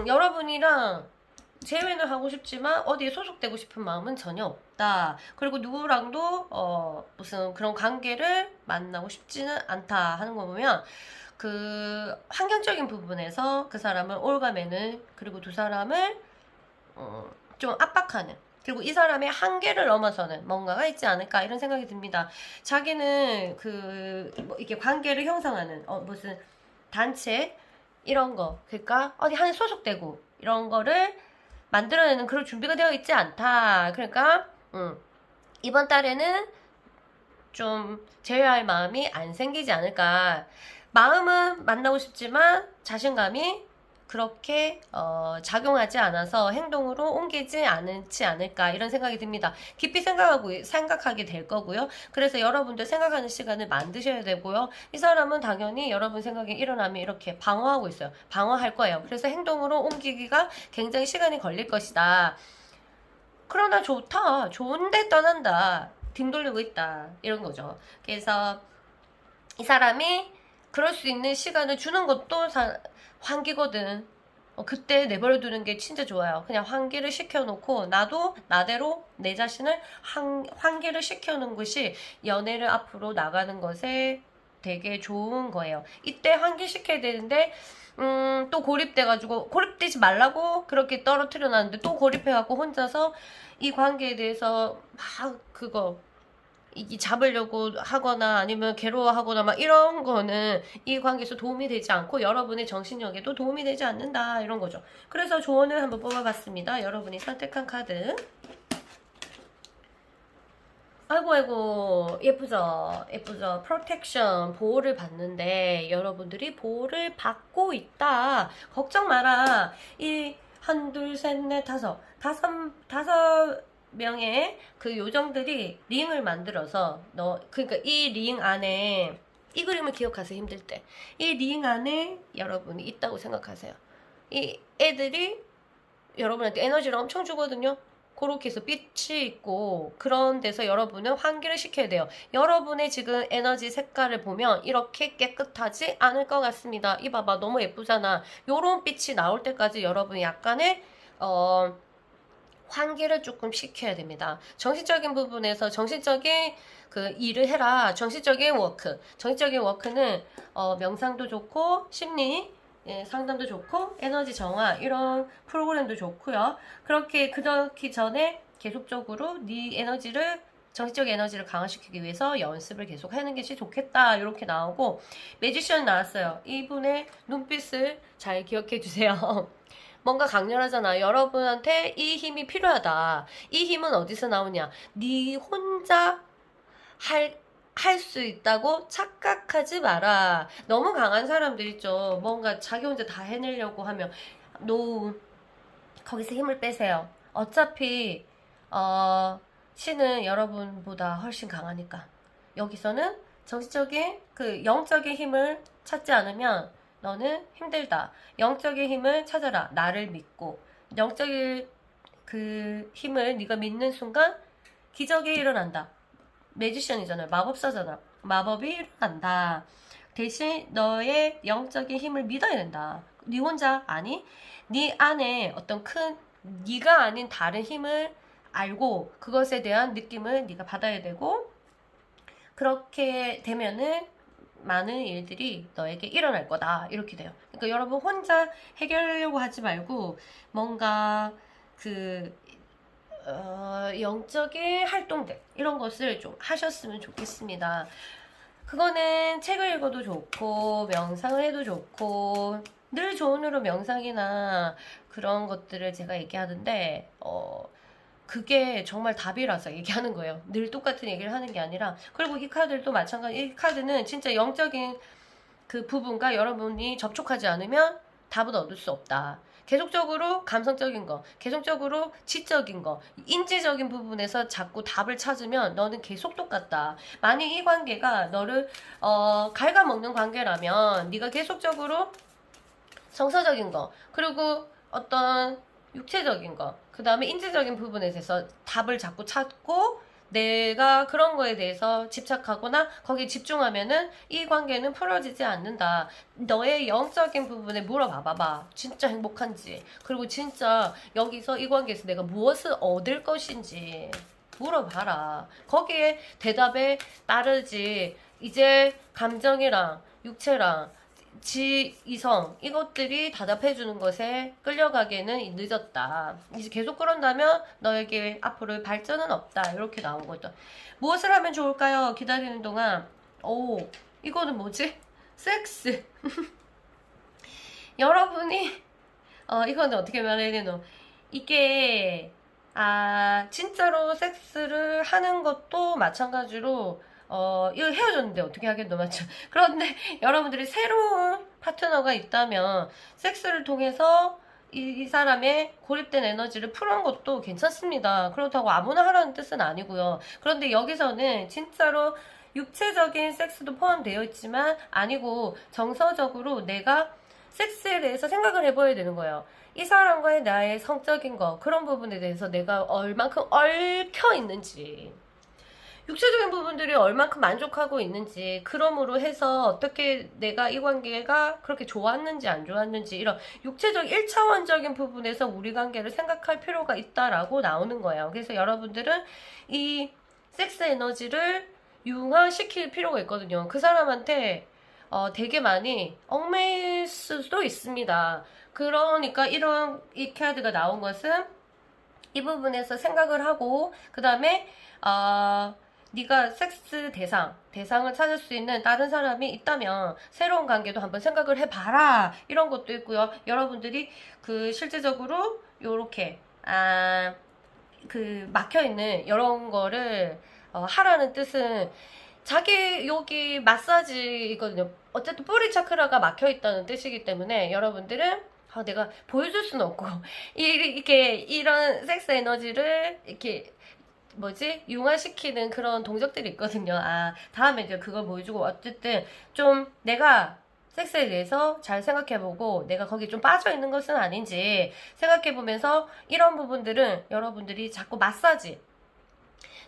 여러분이랑 재회는 하고 싶지만 어디에 소속되고 싶은 마음은 전혀 없다. 그리고 누구랑도 무슨 그런 관계를 만나고 싶지는 않다 하는 거 보면 그 환경적인 부분에서 그 사람을 올가매는 그리고 두 사람을 좀 압박하는 그리고 이 사람의 한계를 넘어서는 뭔가가 있지 않을까 이런 생각이 듭니다. 자기는 뭐 이렇게 관계를 형성하는 무슨 단체 이런 거 그러니까 어디 한에 소속되고 이런 거를 만들어내는 그런 준비가 되어 있지 않다. 그러니까 이번 달에는 좀 제외할 마음이 안 생기지 않을까. 마음은 만나고 싶지만 자신감이 그렇게 작용하지 않아서 행동으로 옮기지 않지 않을까 이런 생각이 듭니다. 깊이 생각하게 될 거고요. 그래서 여러분들 생각하는 시간을 만드셔야 되고요. 이 사람은 당연히 여러분 생각이 일어나면 이렇게 방어하고 있어요. 방어할 거예요. 그래서 행동으로 옮기기가 굉장히 시간이 걸릴 것이다. 그러나 좋다. 좋은데 떠난다. 등 돌리고 있다. 이런 거죠. 그래서 이 사람이 그럴 수 있는 시간을 주는 것도 환기거든. 그때 내버려 두는 게 진짜 좋아요. 그냥 환기를 시켜놓고 나도 나대로 내 자신을 환기를 시켜놓은 것이 연애를 앞으로 나가는 것에 되게 좋은 거예요. 이때 환기시켜야 되는데 또 고립돼가지고 고립되지 말라고 그렇게 떨어뜨려 놨는데 또 고립해갖고 혼자서 이 관계에 대해서 막 이 잡으려고 하거나 아니면 괴로워하거나 막 이런 거는 이 관계에서 도움이 되지 않고 여러분의 정신력에도 도움이 되지 않는다 이런 거죠. 그래서 조언을 한번 뽑아봤습니다. 여러분이 선택한 카드. 아이고 예쁘죠? 프로텍션 보호를 받는데 여러분들이 보호를 받고 있다. 걱정 마라. 이 한둘 셋 넷 다섯 명의 그 요정들이 링을 만들어서 그러니까 이 링 안에 이 그림을 기억하세요. 힘들 때 이 링 안에 여러분이 있다고 생각하세요. 이 애들이 여러분한테 에너지를 엄청 주거든요. 그렇게 해서 빛이 있고 그런 데서 여러분은 환기를 시켜야 돼요. 여러분의 지금 에너지 색깔을 보면 이렇게 깨끗하지 않을 것 같습니다. 이 봐봐, 너무 예쁘잖아. 요런 빛이 나올 때까지 여러분이 약간의 환기를 조금 시켜야 됩니다. 정신적인 부분에서 정신적인 그 일을 해라. 정신적인 워크. 정신적인 워크는 명상도 좋고 심리 상담도 좋고 에너지 정화 이런 프로그램도 좋고요. 그렇게 그렇기 전에 계속적으로 네 에너지를 정신적 에너지를 강화시키기 위해서 연습을 계속 하는 것이 좋겠다. 이렇게 나오고 매지션 나왔어요. 이분의 눈빛을 잘 기억해 주세요. 뭔가 강렬하잖아. 여러분한테 이 힘이 필요하다. 이 힘은 어디서 나오냐? 네 혼자 할 수 있다고 착각하지 마라. 너무 강한 사람들 있죠. 뭔가 자기 혼자 다 해내려고 하면 노 거기서 힘을 빼세요. 어차피 신은 여러분보다 훨씬 강하니까. 여기서는 정신적인 그 영적인 힘을 찾지 않으면 너는 힘들다. 영적인 힘을 찾아라. 나를 믿고 영적인 그 힘을 네가 믿는 순간 기적이 일어난다. 매지션이잖아요. 마법사잖아. 마법이 일어난다. 대신 너의 영적인 힘을 믿어야 된다. 네 혼자 아니? 네 안에 어떤 큰 네가 아닌 다른 힘을 알고 그것에 대한 느낌을 네가 받아야 되고 그렇게 되면은 많은 일들이 너에게 일어날 거다. 이렇게 돼요. 그러니까 여러분 혼자 해결하려고 하지 말고 뭔가 그 영적인 활동들 이런 것을 좀 하셨으면 좋겠습니다. 그거는 책을 읽어도 좋고 명상을 해도 좋고 늘 좋은 으로 명상이나 그런 것들을 제가 얘기하는데 그게 정말 답이라서 얘기하는 거예요. 늘 똑같은 얘기를 하는 게 아니라. 그리고 이 카드도 마찬가지. 이 카드는 진짜 영적인 그 부분과 여러분이 접촉하지 않으면 답은 얻을 수 없다. 계속적으로 감성적인 거, 계속적으로 지적인 거, 인지적인 부분에서 자꾸 답을 찾으면 너는 계속 똑같다. 만약 이 관계가 너를 갉아먹는 관계라면 네가 계속적으로 정서적인 거, 그리고 어떤 육체적인 거, 그 다음에 인지적인 부분에 대해서 답을 자꾸 찾고 내가 그런 거에 대해서 집착하거나 거기에 집중하면은 이 관계는 풀어지지 않는다. 너의 영적인 부분에 물어봐봐. 진짜 행복한지. 그리고 진짜 여기서 이 관계에서 내가 무엇을 얻을 것인지 물어봐라. 거기에 대답에 따르지. 이제 감정이랑 육체랑 이성 이것들이 답답해주는 것에 끌려가기에는 늦었다. 이제 계속 그런다면 너에게 앞으로 발전은 없다. 이렇게 나온 거죠. 무엇을 하면 좋을까요? 기다리는 동안 이거는 뭐지? 섹스. 여러분이 이거는 어떻게 말해야 되노? 이게 진짜로 섹스를 하는 것도 마찬가지로 이거 헤어졌는데 어떻게 하겠노, 맞죠? 그런데 여러분들이 새로운 파트너가 있다면 섹스를 통해서 이 사람의 고립된 에너지를 푸는 것도 괜찮습니다. 그렇다고 아무나 하라는 뜻은 아니고요. 그런데 여기서는 진짜로 육체적인 섹스도 포함되어 있지만 아니고 정서적으로 내가 섹스에 대해서 생각을 해봐야 되는 거예요. 이 사람과의 나의 성적인 거 그런 부분에 대해서 내가 얼만큼 얽혀 있는지 육체적인 부분들이 얼만큼 만족하고 있는지 그러므로 해서 어떻게 내가 이 관계가 그렇게 좋았는지 안 좋았는지 이런 육체적 1차원적인 부분에서 우리 관계를 생각할 필요가 있다라고 나오는 거예요. 그래서 여러분들은 이 섹스 에너지를 융화시킬 필요가 있거든요. 그 사람한테 되게 많이 얽매일 수도 있습니다. 그러니까 이런 이 카드가 나온 것은 이 부분에서 생각을 하고 그 다음에 네가 섹스 대상을 찾을 수 있는 다른 사람이 있다면 새로운 관계도 한번 생각을 해봐라. 이런 것도 있고요. 여러분들이 그 실제적으로 요렇게 그 막혀있는 이런 거를 하라는 뜻은 자기 여기 마사지거든요. 어쨌든 뿌리 차크라가 막혀있다는 뜻이기 때문에 여러분들은 내가 보여줄 수는 없고 이렇게 이런 섹스 에너지를 이렇게 융화시키는 그런 동작들이 있거든요. 다음에 이제 그걸 보여주고 어쨌든 좀 내가 섹스에 대해서 잘 생각해보고 내가 거기에 좀 빠져있는 것은 아닌지 생각해보면서 이런 부분들은 여러분들이 자꾸 마사지,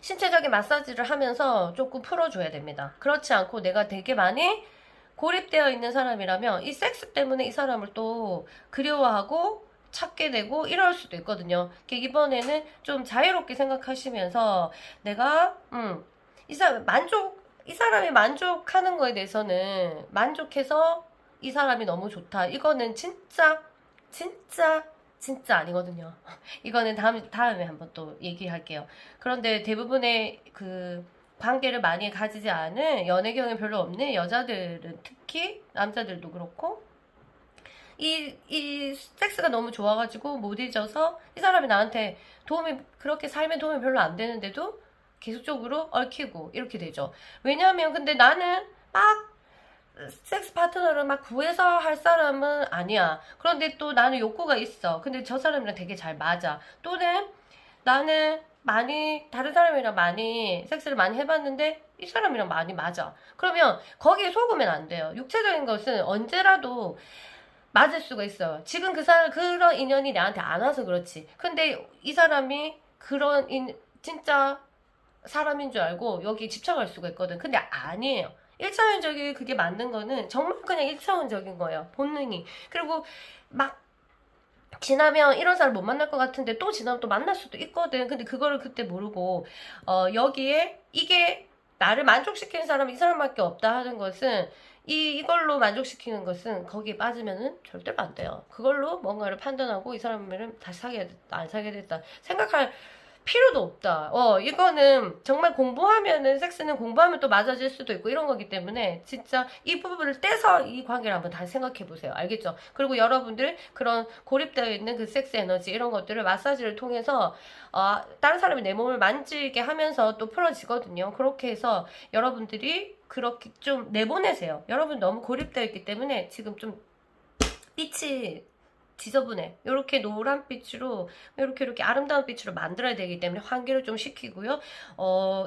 신체적인 마사지를 하면서 조금 풀어줘야 됩니다. 그렇지 않고 내가 되게 많이 고립되어 있는 사람이라면 이 섹스 때문에 이 사람을 또 그리워하고 찾게 되고 이럴 수도 있거든요. 이번에는 좀 자유롭게 생각하시면서 내가 이 사람이 만족하는 거에 대해서는 만족해서 이 사람이 너무 좋다. 이거는 진짜 아니거든요. 이거는 다음에 한번 또 얘기할게요. 그런데 대부분의 그 관계를 많이 가지지 않은 연애 경험이 별로 없는 여자들은 특히 남자들도 그렇고 이 섹스가 너무 좋아가지고 못 잊어서 이 사람이 나한테 그렇게 삶에 도움이 별로 안 되는데도 계속적으로 얽히고 이렇게 되죠. 왜냐하면 근데 나는 막 섹스 파트너를 막 구해서 할 사람은 아니야. 그런데 또 나는 욕구가 있어. 근데 저 사람이랑 되게 잘 맞아. 또는 나는 다른 사람이랑 많이 섹스를 많이 해봤는데 이 사람이랑 많이 맞아. 그러면 거기에 속으면 안 돼요. 육체적인 것은 언제라도 맞을 수가 있어요. 지금 그런 인연이 나한테 안 와서 그렇지. 근데 이 사람이 진짜 사람인 줄 알고 여기 집착할 수가 있거든. 근데 아니에요. 1차원적인 그게 맞는 거는 정말 그냥 1차원적인 거예요. 본능이. 그리고 막 지나면 이런 사람 못 만날 것 같은데 또 지나면 또 만날 수도 있거든. 근데 그거를 그때 모르고 여기에 이게 나를 만족시키는 사람이 이 사람밖에 없다 하는 것은 이걸로 만족시키는 것은 거기에 빠지면은 절대로 안 돼요. 그걸로 뭔가를 판단하고 이 사람을 다시 사귀어야 됐다, 안 사귀어야 됐다 생각할 필요도 없다. 이거는 정말 공부하면은 섹스는 공부하면 또 맞아질 수도 있고 이런 거기 때문에 진짜 이 부분을 떼서 이 관계를 한번 다시 생각해 보세요. 알겠죠? 그리고 여러분들 그런 고립되어 있는 그 섹스 에너지 이런 것들을 마사지를 통해서 다른 사람이 내 몸을 만지게 하면서 또 풀어지거든요. 그렇게 해서 여러분들이 그렇게 좀 내보내세요. 여러분 너무 고립되어 있기 때문에 지금 좀 빛이 지저분해. 이렇게 노란빛으로 이렇게 아름다운 빛으로 만들어야 되기 때문에 환기를 좀 시키고요.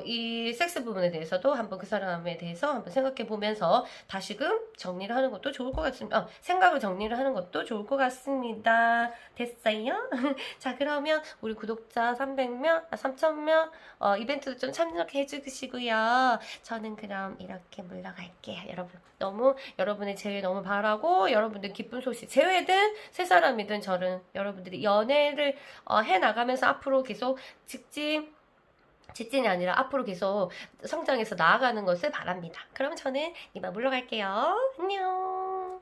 이 섹스 부분에 대해서도 한번 그 사람에 대해서 한번 생각해 보면서 다시금 정리를 하는 것도 좋을 것 같습니다. 생각을 정리를 하는 것도 좋을 것 같습니다. 됐어요? 자, 그러면 우리 구독자 300명, 3000명 이벤트도 좀 참석해 주시고요. 저는 그럼 이렇게 물러갈게요. 여러분 여러분의 재회 너무 바라고 여러분들 기쁜 소식 재회든 새 사람이든 저는 여러분들이 연애를 해나가면서 앞으로 계속 직진이 아니라 앞으로 계속 성장해서 나아가는 것을 바랍니다. 그럼 저는 이만 물러갈게요. 안녕.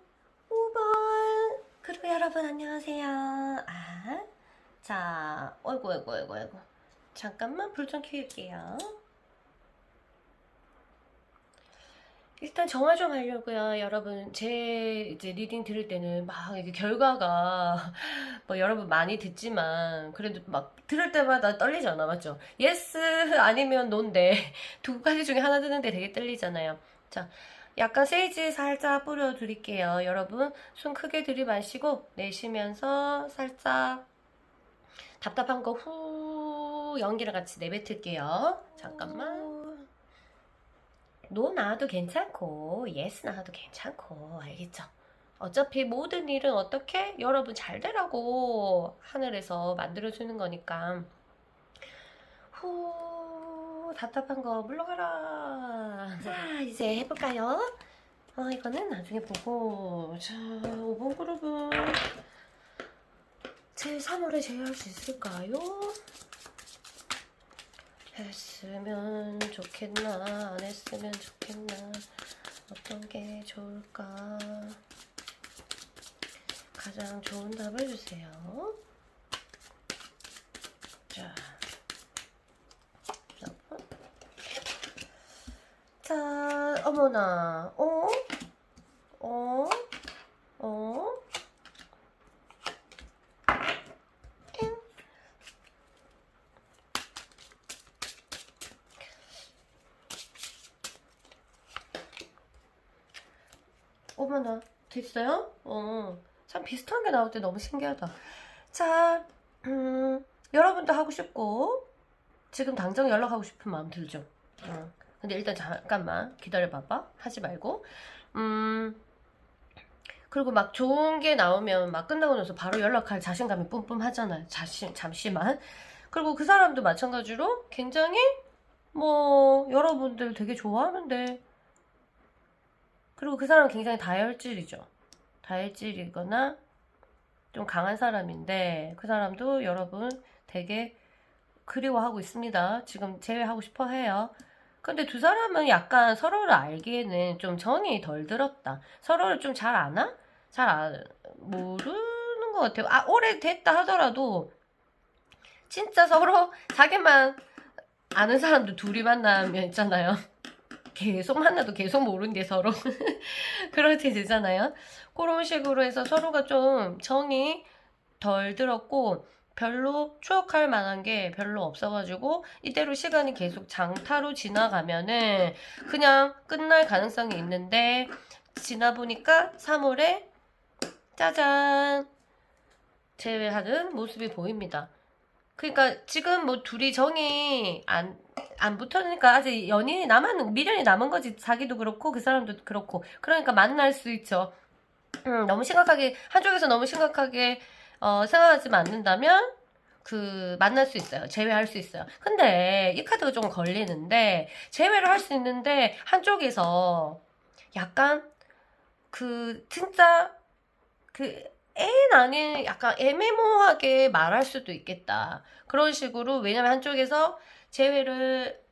5번 그리고 여러분 안녕하세요. 자, 어이구 잠깐만 불 좀 켜볼게요. 일단 정화 좀 하려고요. 여러분 제 이제 리딩 들을 때는 막 이게 결과가 뭐 여러분 많이 듣지만 그래도 막 들을 때마다 떨리잖아, 맞죠? 예스 아니면 노인데 두 가지 중에 하나 듣는데 되게 떨리잖아요. 자, 약간 세이지 살짝 뿌려드릴게요. 여러분 숨 크게 들이마시고 내쉬면서 살짝 답답한 거 후 연기랑 같이 내뱉을게요. 잠깐만. 노 나와도 괜찮고 예스 나와도 괜찮고 알겠죠? 어차피 모든 일은 어떻게 여러분 잘 되라고 하늘에서 만들어주는 거니까 후 답답한 거 물러가라. 자 이제 해볼까요? 이거는 나중에 보고. 자 5번 그룹은 제 3월에 제외할 수 있을까요? 했으면 좋겠나 안 했으면 좋겠나 어떤 게 좋을까 가장 좋은 답을 주세요. 자 어머나 어머나 됐어요? 참 비슷한 게 나올 때 너무 신기하다. 자 여러분도 하고 싶고 지금 당장 연락하고 싶은 마음 들죠? 근데 일단 잠깐만 기다려 봐봐. 하지 말고 그리고 막 좋은 게 나오면 막 끝나고 나서 바로 연락할 자신감이 뿜뿜 하잖아요. 잠시만. 그리고 그 사람도 마찬가지로 굉장히 뭐 여러분들 되게 좋아하는데, 그리고 그 사람은 굉장히 다혈질이죠. 다혈질이거나 좀 강한 사람인데 그 사람도 여러분 되게 그리워하고 있습니다. 지금 제외하고 싶어 해요. 근데 두 사람은 약간 서로를 알기에는 좀 정이 덜 들었다. 서로를 좀 잘 아나? 모르는 것 같아요. 아, 오래됐다 하더라도 진짜 서로 자기만 아는 사람도 둘이 만나면 있잖아요. 계속 만나도 계속 모르는 게 서로 그렇게 되잖아요. 그런 식으로 해서 서로가 좀 정이 덜 들었고 별로 추억할 만한 게 별로 없어가지고 이대로 시간이 계속 장타로 지나가면은 그냥 끝날 가능성이 있는데, 지나보니까 3월에 짜잔 제외하는 모습이 보입니다. 그러니까 지금 뭐 둘이 정이 안 붙으니까 아직 연인이 미련이 남은 거지. 자기도 그렇고 그 사람도 그렇고. 그러니까 만날 수 있죠. 너무 심각하게, 한쪽에서 너무 심각하게 생각하지 않는다면 만날 수 있어요. 제외할 수 있어요. 근데 이 카드가 좀 걸리는데, 제외를 할 수 있는데 한쪽에서 약간 진짜 애는 아닌 약간 애매모호하게 말할 수도 있겠다. 그런 식으로, 왜냐면 한쪽에서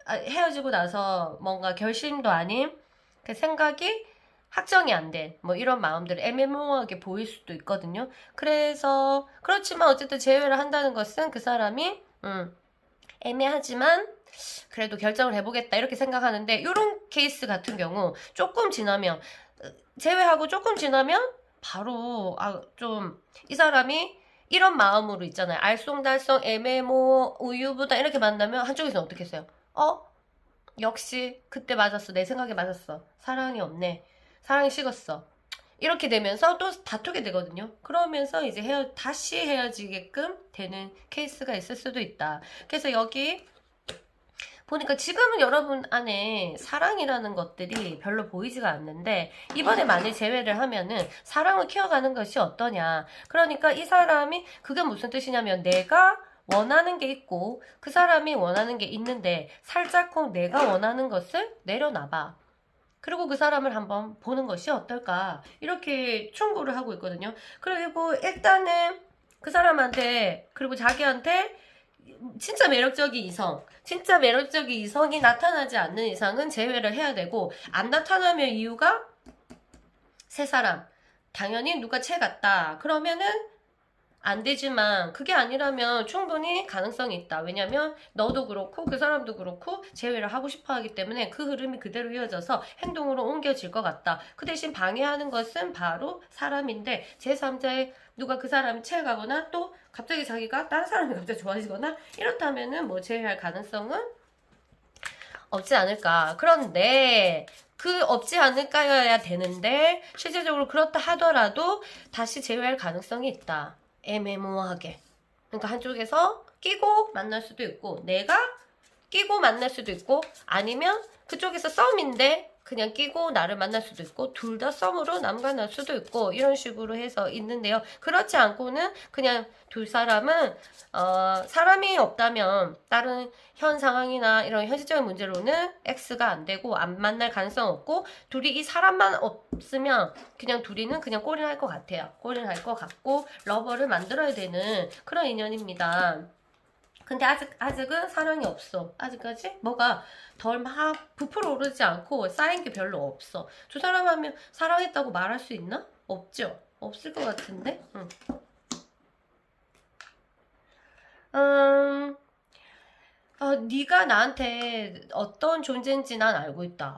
헤어지고 나서 뭔가 결심도 아닌 그 생각이 확정이 안 된 뭐 이런 마음들을 애매모호하게 보일 수도 있거든요. 그래서 그렇지만 어쨌든 제외를 한다는 것은 그 사람이 애매하지만 그래도 결정을 해보겠다 이렇게 생각하는데, 이런 케이스 같은 경우 조금 지나면, 제외하고 조금 지나면 바로 좀 이 사람이 이런 마음으로 있잖아요. 알쏭달쏭 애매모 우유부단 이렇게 만나면 한쪽에서는 어떻게 했어요? 역시 그때 맞았어. 내 생각에 맞았어. 사랑이 없네. 사랑이 식었어. 이렇게 되면서 또 다투게 되거든요. 그러면서 이제 다시 헤어지게끔 되는 케이스가 있을 수도 있다. 그래서 여기 보니까 지금은 여러분 안에 사랑이라는 것들이 별로 보이지가 않는데, 이번에 만약 제외를 하면은 사랑을 키워가는 것이 어떠냐. 그러니까 이 사람이, 그게 무슨 뜻이냐면 내가 원하는 게 있고 그 사람이 원하는 게 있는데 살짝쿵 내가 원하는 것을 내려놔봐. 그리고 그 사람을 한번 보는 것이 어떨까. 이렇게 충고를 하고 있거든요. 그리고 일단은 그 사람한테, 그리고 자기한테 진짜 매력적인 이성이 나타나지 않는 이상은 제외를 해야 되고, 안 나타나면 이유가 새 사람, 당연히 누가 채 같다 그러면은 안 되지만, 그게 아니라면 충분히 가능성이 있다. 왜냐면 너도 그렇고 그 사람도 그렇고 제외를 하고 싶어 하기 때문에 그 흐름이 그대로 이어져서 행동으로 옮겨질 것 같다. 그 대신 방해하는 것은 바로 사람인데, 제3자의 누가 그 사람이 채가거나 또 갑자기 자기가 다른 사람이 갑자기 좋아지거나 이렇다면은 뭐 제외할 가능성은 없지 않을까. 그런데 없지 않을까여야 되는데, 실제적으로 그렇다 하더라도 다시 제외할 가능성이 있다. 애매모호하게. 그러니까 한쪽에서 끼고 만날 수도 있고, 내가 끼고 만날 수도 있고, 아니면 그쪽에서 썸인데 그냥 끼고 나를 만날 수도 있고, 둘 다 썸으로 남관할 수도 있고, 이런 식으로 해서 있는데요. 그렇지 않고는 그냥 두 사람은 사람이 없다면, 다른 현 상황이나 이런 현실적인 문제로는 X가 안 되고 안 만날 가능성 없고, 둘이 이 사람만 없으면 그냥 둘이는 그냥 꼴이할 것 같아요. 꼴이할 것 같고 러버를 만들어야 되는 그런 인연입니다. 근데 아직은 사랑이 없어. 아직까지 뭐가 덜 막 부풀어 오르지 않고 쌓인 게 별로 없어. 두 사람 하면 사랑했다고 말할 수 있나? 없죠. 없을 것 같은데. 네가 나한테 어떤 존재인지 난 알고 있다.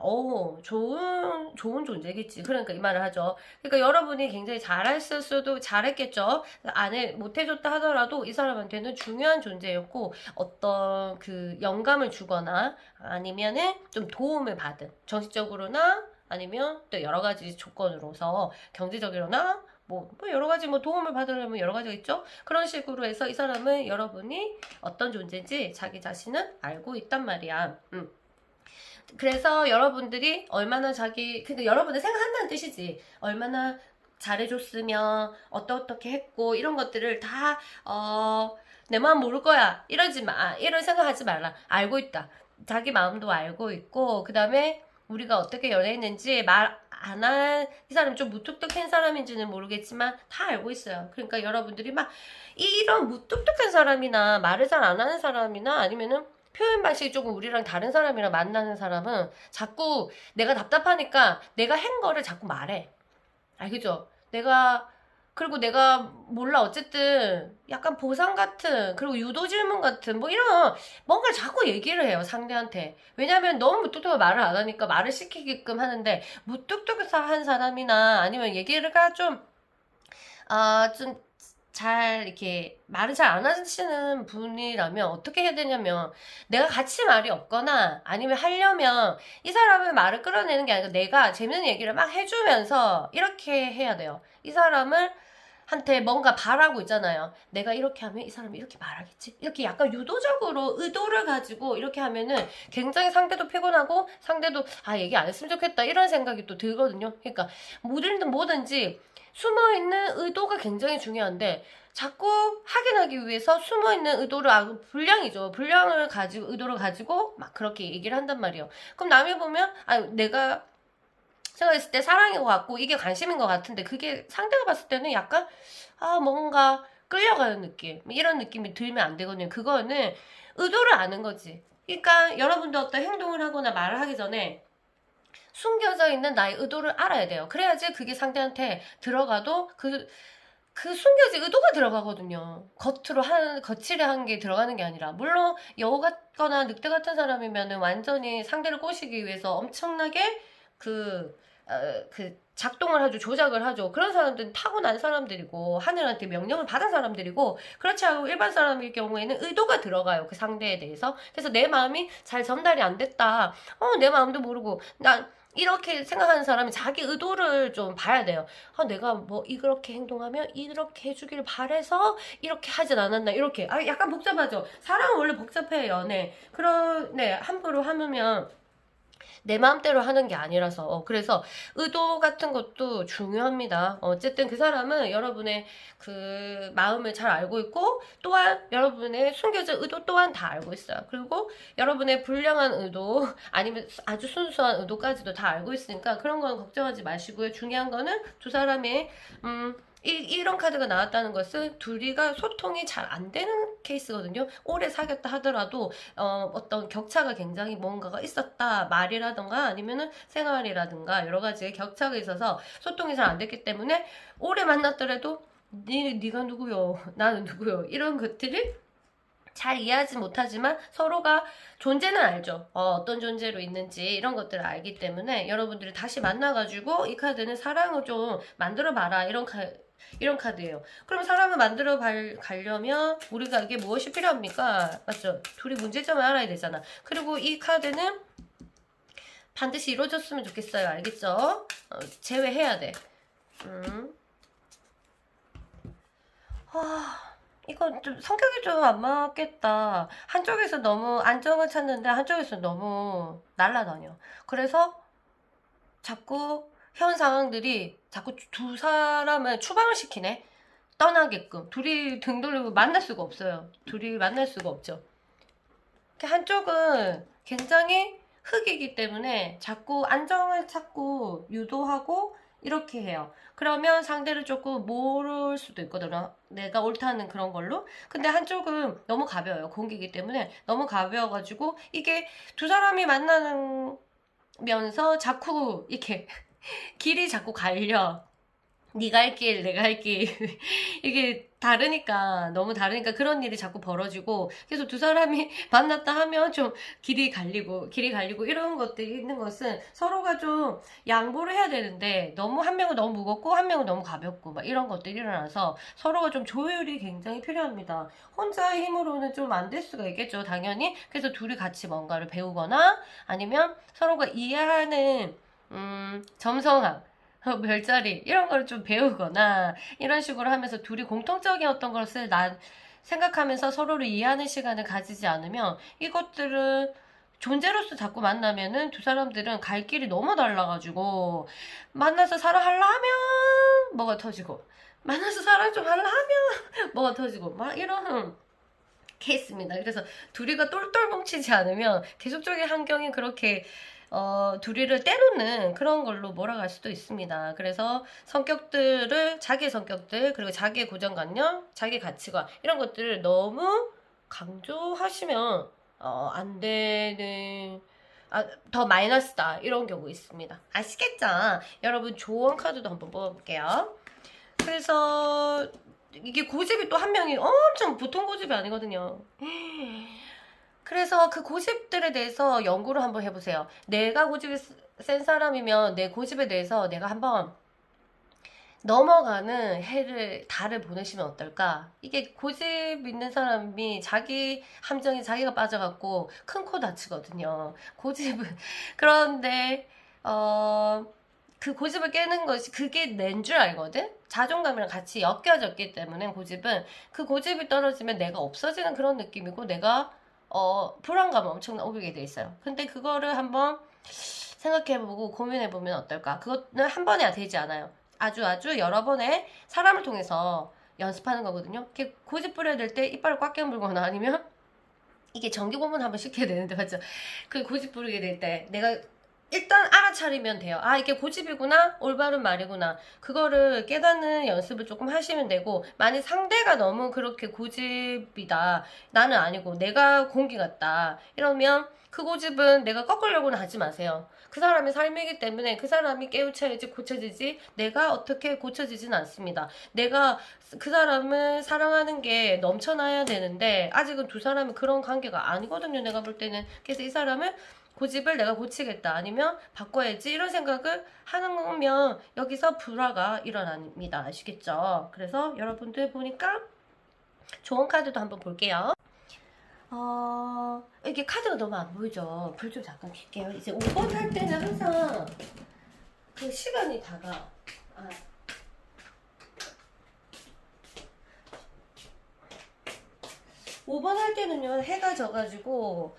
좋은 존재겠지. 그러니까 이 말을 하죠. 그러니까 여러분이 굉장히 잘했겠죠. 못해줬다 하더라도 이 사람한테는 중요한 존재였고, 어떤 영감을 주거나 아니면은 좀 도움을 받은, 정신적으로나 아니면 또 여러 가지 조건으로서 경제적으로나 뭐 여러 가지 도움을 받으려면 여러 가지가 있죠. 그런 식으로 해서 이 사람은 여러분이 어떤 존재인지 자기 자신은 알고 있단 말이야. 그래서 여러분들이 얼마나 근데 여러분을 생각한다는 뜻이지. 얼마나 잘해줬으면 어떻게 했고 이런 것들을 다 내 마음 모를 거야 이러지 마, 이런 생각하지 말라. 알고 있다. 자기 마음도 알고 있고, 그 다음에 우리가 어떻게 연애했는지 말 안 한 이 사람이 좀 무뚝뚝한 사람인지는 모르겠지만 다 알고 있어요. 그러니까 여러분들이 막 이런 무뚝뚝한 사람이나 말을 잘 안 하는 사람이나 아니면은 표현 방식이 조금 우리랑 다른 사람이랑 만나는 사람은 자꾸 내가 답답하니까 내가 한 거를 자꾸 말해. 알겠죠? 그리고 내가 몰라, 어쨌든 약간 보상 같은, 그리고 유도 질문 같은 뭐 이런 뭔가를 자꾸 얘기를 해요, 상대한테. 왜냐면 너무 무뚝뚝하게 말을 안 하니까 말을 시키게끔 하는데, 무뚝뚝한 사람이나 아니면 얘기가 좀 잘 이렇게 말을 잘 안 하시는 분이라면 어떻게 해야 되냐면, 내가 같이 말이 없거나 아니면 하려면 이 사람의 말을 끌어내는 게 아니라 내가 재밌는 얘기를 막 해주면서 이렇게 해야 돼요. 이 사람을 한테 뭔가 바라고 있잖아요. 내가 이렇게 하면 이 사람이 이렇게 말하겠지? 이렇게 약간 유도적으로 의도를 가지고 이렇게 하면은 굉장히 상대도 피곤하고 상대도 얘기 안 했으면 좋겠다 이런 생각이 또 들거든요. 그러니까 뭐든지 숨어있는 의도가 굉장히 중요한데, 자꾸 확인하기 위해서 숨어있는 의도를, 불량이죠. 불량을 가지고, 의도를 가지고 막 그렇게 얘기를 한단 말이에요. 그럼 남이 보면, 내가 생각했을 때 사랑인 것 같고 이게 관심인 것 같은데, 그게 상대가 봤을 때는 약간 뭔가 끌려가는 느낌, 이런 느낌이 들면 안 되거든요. 그거는 의도를 아는 거지. 그러니까 여러분도 어떤 행동을 하거나 말을 하기 전에 숨겨져 있는 나의 의도를 알아야 돼요. 그래야지 그게 상대한테 들어가도 그 숨겨진 의도가 들어가거든요. 거칠한 게 들어가는 게 아니라. 물론 여우 같거나 늑대 같은 사람이면은 완전히 상대를 꼬시기 위해서 엄청나게 작동을 하죠. 조작을 하죠. 그런 사람들은 타고난 사람들이고 하늘한테 명령을 받은 사람들이고, 그렇지 않고 일반 사람일 경우에는 의도가 들어가요. 그 상대에 대해서. 그래서 내 마음이 잘 전달이 안 됐다. 내 마음도 모르고 난 이렇게 생각하는 사람이 자기 의도를 좀 봐야 돼요. 내가 뭐 이렇게 행동하면 이렇게 해주길 바래서 이렇게 하진 않았나, 이렇게. 약간 복잡하죠. 사람은 원래 복잡해요, 연애. 함부로 하면 내 마음대로 하는 게 아니라서. 그래서 의도 같은 것도 중요합니다. 어쨌든 그 사람은 여러분의 그 마음을 잘 알고 있고, 또한 여러분의 숨겨진 의도 또한 다 알고 있어요. 그리고 여러분의 불량한 의도 아니면 아주 순수한 의도까지도 다 알고 있으니까 그런 건 걱정하지 마시고요. 중요한 거는 두 사람의 이런 카드가 나왔다는 것은 둘이가 소통이 잘 안 되는 케이스거든요. 오래 사귀었다 하더라도 어떤 격차가 굉장히 뭔가가 있었다. 말이라든가 아니면은 생활이라든가 여러 가지의 격차가 있어서 소통이 잘 안 됐기 때문에 오래 만났더라도 네가 누구요? 나는 누구요? 이런 것들이 잘 이해하지 못하지만 서로가 존재는 알죠. 어떤 존재로 있는지 이런 것들을 알기 때문에 여러분들이 다시 만나가지고 이 카드는 사랑을 좀 만들어봐라, 이런 카드예요. 그럼 사랑을 만들어 가려면 우리가 이게 무엇이 필요합니까? 맞죠? 둘이 문제점을 알아야 되잖아. 그리고 이 카드는 반드시 이루어졌으면 좋겠어요. 알겠죠? 제외해야 돼. 이건 좀 성격이 좀 안 맞겠다. 한쪽에서 너무 안정을 찾는데 한쪽에서 너무 날아다녀. 그래서 자꾸 현 상황들이 자꾸 두 사람을 추방을 시키네. 떠나게끔. 둘이 등 돌리고 만날 수가 없어요. 둘이 만날 수가 없죠. 한쪽은 굉장히 흑이기 때문에 자꾸 안정을 찾고 유도하고 이렇게 해요. 그러면 상대를 조금 모를 수도 있거든요. 내가 옳다는 그런 걸로. 근데 한쪽은 너무 가벼워요. 공기이기 때문에 너무 가벼워가지고 이게 두 사람이 만나면서 자꾸 이렇게 길이 자꾸 갈려. 네가 할 길, 내가 할 길. 이게 너무 다르니까 그런 일이 자꾸 벌어지고, 그래서 두 사람이 만났다 하면 좀 길이 갈리고 이런 것들이 있는 것은 서로가 좀 양보를 해야 되는데, 한 명은 너무 무겁고 한 명은 너무 가볍고 막 이런 것들이 일어나서 서로가 좀 조율이 굉장히 필요합니다. 혼자의 힘으로는 좀 안 될 수가 있겠죠, 당연히. 그래서 둘이 같이 뭔가를 배우거나 아니면 서로가 이해하는 점성학, 별자리 이런 걸 좀 배우거나 이런 식으로 하면서 둘이 공통적인 어떤 것을 생각하면서 서로를 이해하는 시간을 가지지 않으면 이것들은 존재로서 자꾸 만나면은 두 사람들은 갈 길이 너무 달라가지고 만나서 사랑하려 하면 뭐가 터지고 만나서 사랑 좀 하려 하면 뭐가 터지고 막 이런 케이스입니다. 그래서 둘이가 똘똘 뭉치지 않으면 계속적인 환경이 그렇게 둘이를 때놓는 그런 걸로 몰아갈 수도 있습니다. 그래서 성격들을 자기의 성격들 그리고 자기의 고정관념, 자기 가치관 이런 것들을 너무 강조하시면 안 되는 더 마이너스다 이런 경우 있습니다. 아시겠죠? 여러분 조언 카드도 한번 뽑아볼게요. 그래서 이게 고집이 또 한 명이 엄청 보통 고집이 아니거든요. 그래서 그 고집들에 대해서 연구를 한번 해보세요. 내가 고집이 센 사람이면 내 고집에 대해서 내가 한번 넘어가는 달을 보내시면 어떨까? 이게 고집 있는 사람이 자기 함정에 자기가 빠져갖고 큰 코 다치거든요. 고집은. 그런데, 그 고집을 깨는 것이 그게 낸 줄 알거든? 자존감이랑 같이 엮여졌기 때문에 고집은 그 고집이 떨어지면 내가 없어지는 그런 느낌이고 내가 불안감을 엄청 오게 돼 있어요. 근데 그거를 한번 생각해보고 고민해보면 어떨까? 그거는 한 번에 되지 않아요. 아주 여러 번의 사람을 통해서 연습하는 거거든요. 이렇게 고집 부려야 될 때 이빨을 꽉 깨물거나 아니면 이게 정기 고문 한번 시켜야 되는데 맞죠? 그 고집 부리게 될 때 내가 일단 알아차리면 돼요. 아, 이게 고집이구나, 올바른 말이구나. 그거를 깨닫는 연습을 조금 하시면 되고, 만약 상대가 너무 그렇게 고집이다, 나는 아니고 내가 공기 같다 이러면 그 고집은 내가 꺾으려고는 하지 마세요. 그 사람의 삶이기 때문에 그 사람이 깨우쳐야지 고쳐지지 내가 어떻게 고쳐지진 않습니다. 내가 그 사람을 사랑하는 게 넘쳐나야 되는데 아직은 두 사람이 그런 관계가 아니거든요. 내가 볼 때는. 그래서 이 사람을 고집을 내가 고치겠다 아니면 바꿔야지 이런 생각을 하는 거면 여기서 불화가 일어납니다. 아시겠죠? 그래서 여러분들 보니까 좋은 카드도 한번 볼게요. 이게 카드가 너무 안 보이죠? 불 좀 잠깐 켤게요. 이제 5번 할 때는 항상 그 시간이 다가 5번 할 때는요 해가 져가지고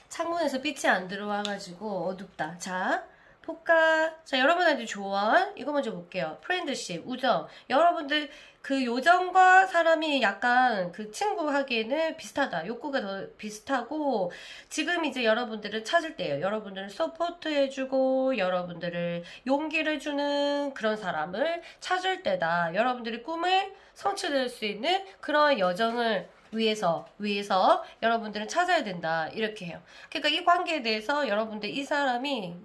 창문에서 빛이 안 들어와가지고 어둡다. 자, 볼까? 자, 여러분한테 조언 이거 먼저 볼게요. 프렌드십, 우정. 여러분들 그 요정과 사람이 약간 그 친구 하기에는 비슷하다. 욕구가 더 비슷하고 지금 이제 여러분들을 찾을 때예요. 여러분들을 서포트해주고 여러분들을 용기를 주는 그런 사람을 찾을 때다. 여러분들의 꿈을 성취될 수 있는 그런 여정을 위해서 여러분들은 찾아야 된다 이렇게 해요. 그러니까 이 관계에 대해서 여러분들 이 사람이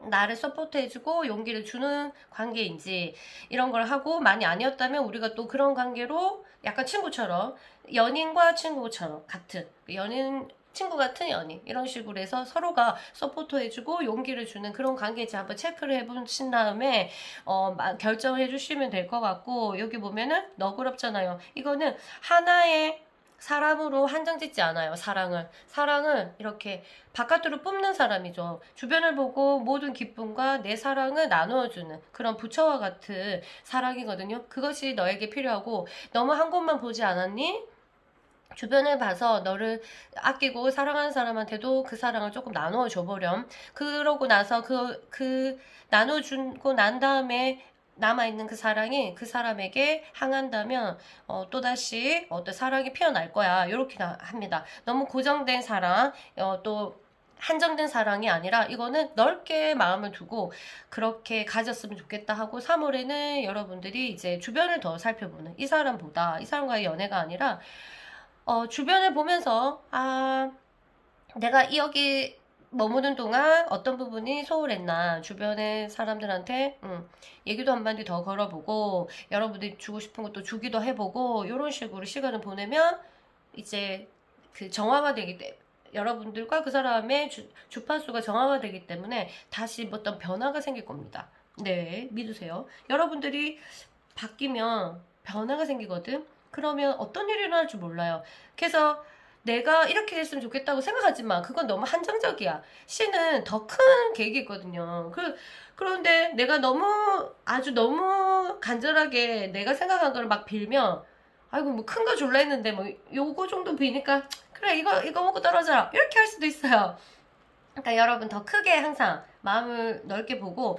나를 서포트해주고 용기를 주는 관계인지 이런 걸 하고 많이 아니었다면 우리가 또 그런 관계로 약간 친구처럼 연인과 친구처럼 같은 친구 같은 연인 이런 식으로 해서 서로가 서포트해주고 용기를 주는 그런 관계인지 한번 체크를 해보신 다음에 결정을 해주시면 될 것 같고 여기 보면은 너그럽잖아요. 이거는 하나의 사람으로 한정짓지 않아요. 사랑은 이렇게 바깥으로 뿜는 사람이죠. 주변을 보고 모든 기쁨과 내 사랑을 나누어주는 그런 부처와 같은 사랑이거든요. 그것이 너에게 필요하고 너무 한 곳만 보지 않았니? 주변을 봐서 너를 아끼고 사랑하는 사람한테도 그 사랑을 조금 나누어 줘보렴. 그러고 나서 나눠주고 난 다음에 남아있는 그 사랑이 그 사람에게 향한다면 또다시 어떤 사랑이 피어날 거야. 이렇게 합니다. 너무 고정된 사랑 또 한정된 사랑이 아니라 이거는 넓게 마음을 두고 그렇게 가졌으면 좋겠다 하고 3월에는 여러분들이 이제 주변을 더 살펴보는 이 사람과의 연애가 아니라 주변을 보면서 내가 여기 머무는 동안 어떤 부분이 소홀했나 주변의 사람들한테 얘기도 한마디 더 걸어보고 여러분들이 주고 싶은 것도 주기도 해보고 이런 식으로 시간을 보내면 이제 그 정화가 되기 때문에 여러분들과 그 사람의 주파수가 정화가 되기 때문에 다시 어떤 변화가 생길 겁니다. 네, 믿으세요. 여러분들이 바뀌면 변화가 생기거든. 그러면 어떤 일이 일어날 줄 몰라요. 그래서 내가 이렇게 됐으면 좋겠다고 생각하지만 그건 너무 한정적이야. 신은 더 큰 계획이 있거든요. 그런데 내가 너무 간절하게 내가 생각한 걸 막 빌면 아이고 뭐 큰 거 줄라 했는데 뭐 요거 정도 비니까 그래 이거 먹고 떨어져라 이렇게 할 수도 있어요. 그러니까 여러분 더 크게 항상 마음을 넓게 보고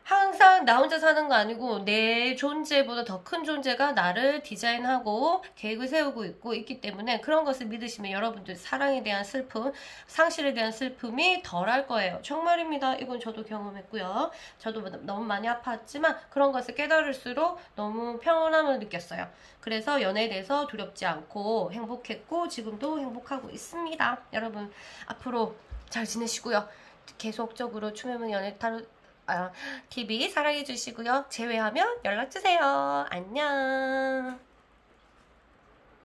항상 나 혼자 사는 거 아니고 내 존재보다 더 큰 존재가 나를 디자인하고 계획을 세우고 있기 때문에 그런 것을 믿으시면 여러분들 사랑에 대한 슬픔, 상실에 대한 슬픔이 덜할 거예요. 정말입니다. 이건 저도 경험했고요. 저도 너무 많이 아팠지만 그런 것을 깨달을수록 너무 평온함을 느꼈어요. 그래서 연애에 대해서 두렵지 않고 행복했고 지금도 행복하고 있습니다. 여러분 앞으로 잘 지내시고요. 계속적으로 추매문 연애 타로 TV 사랑해주시고요. 제외하면 연락주세요. 안녕.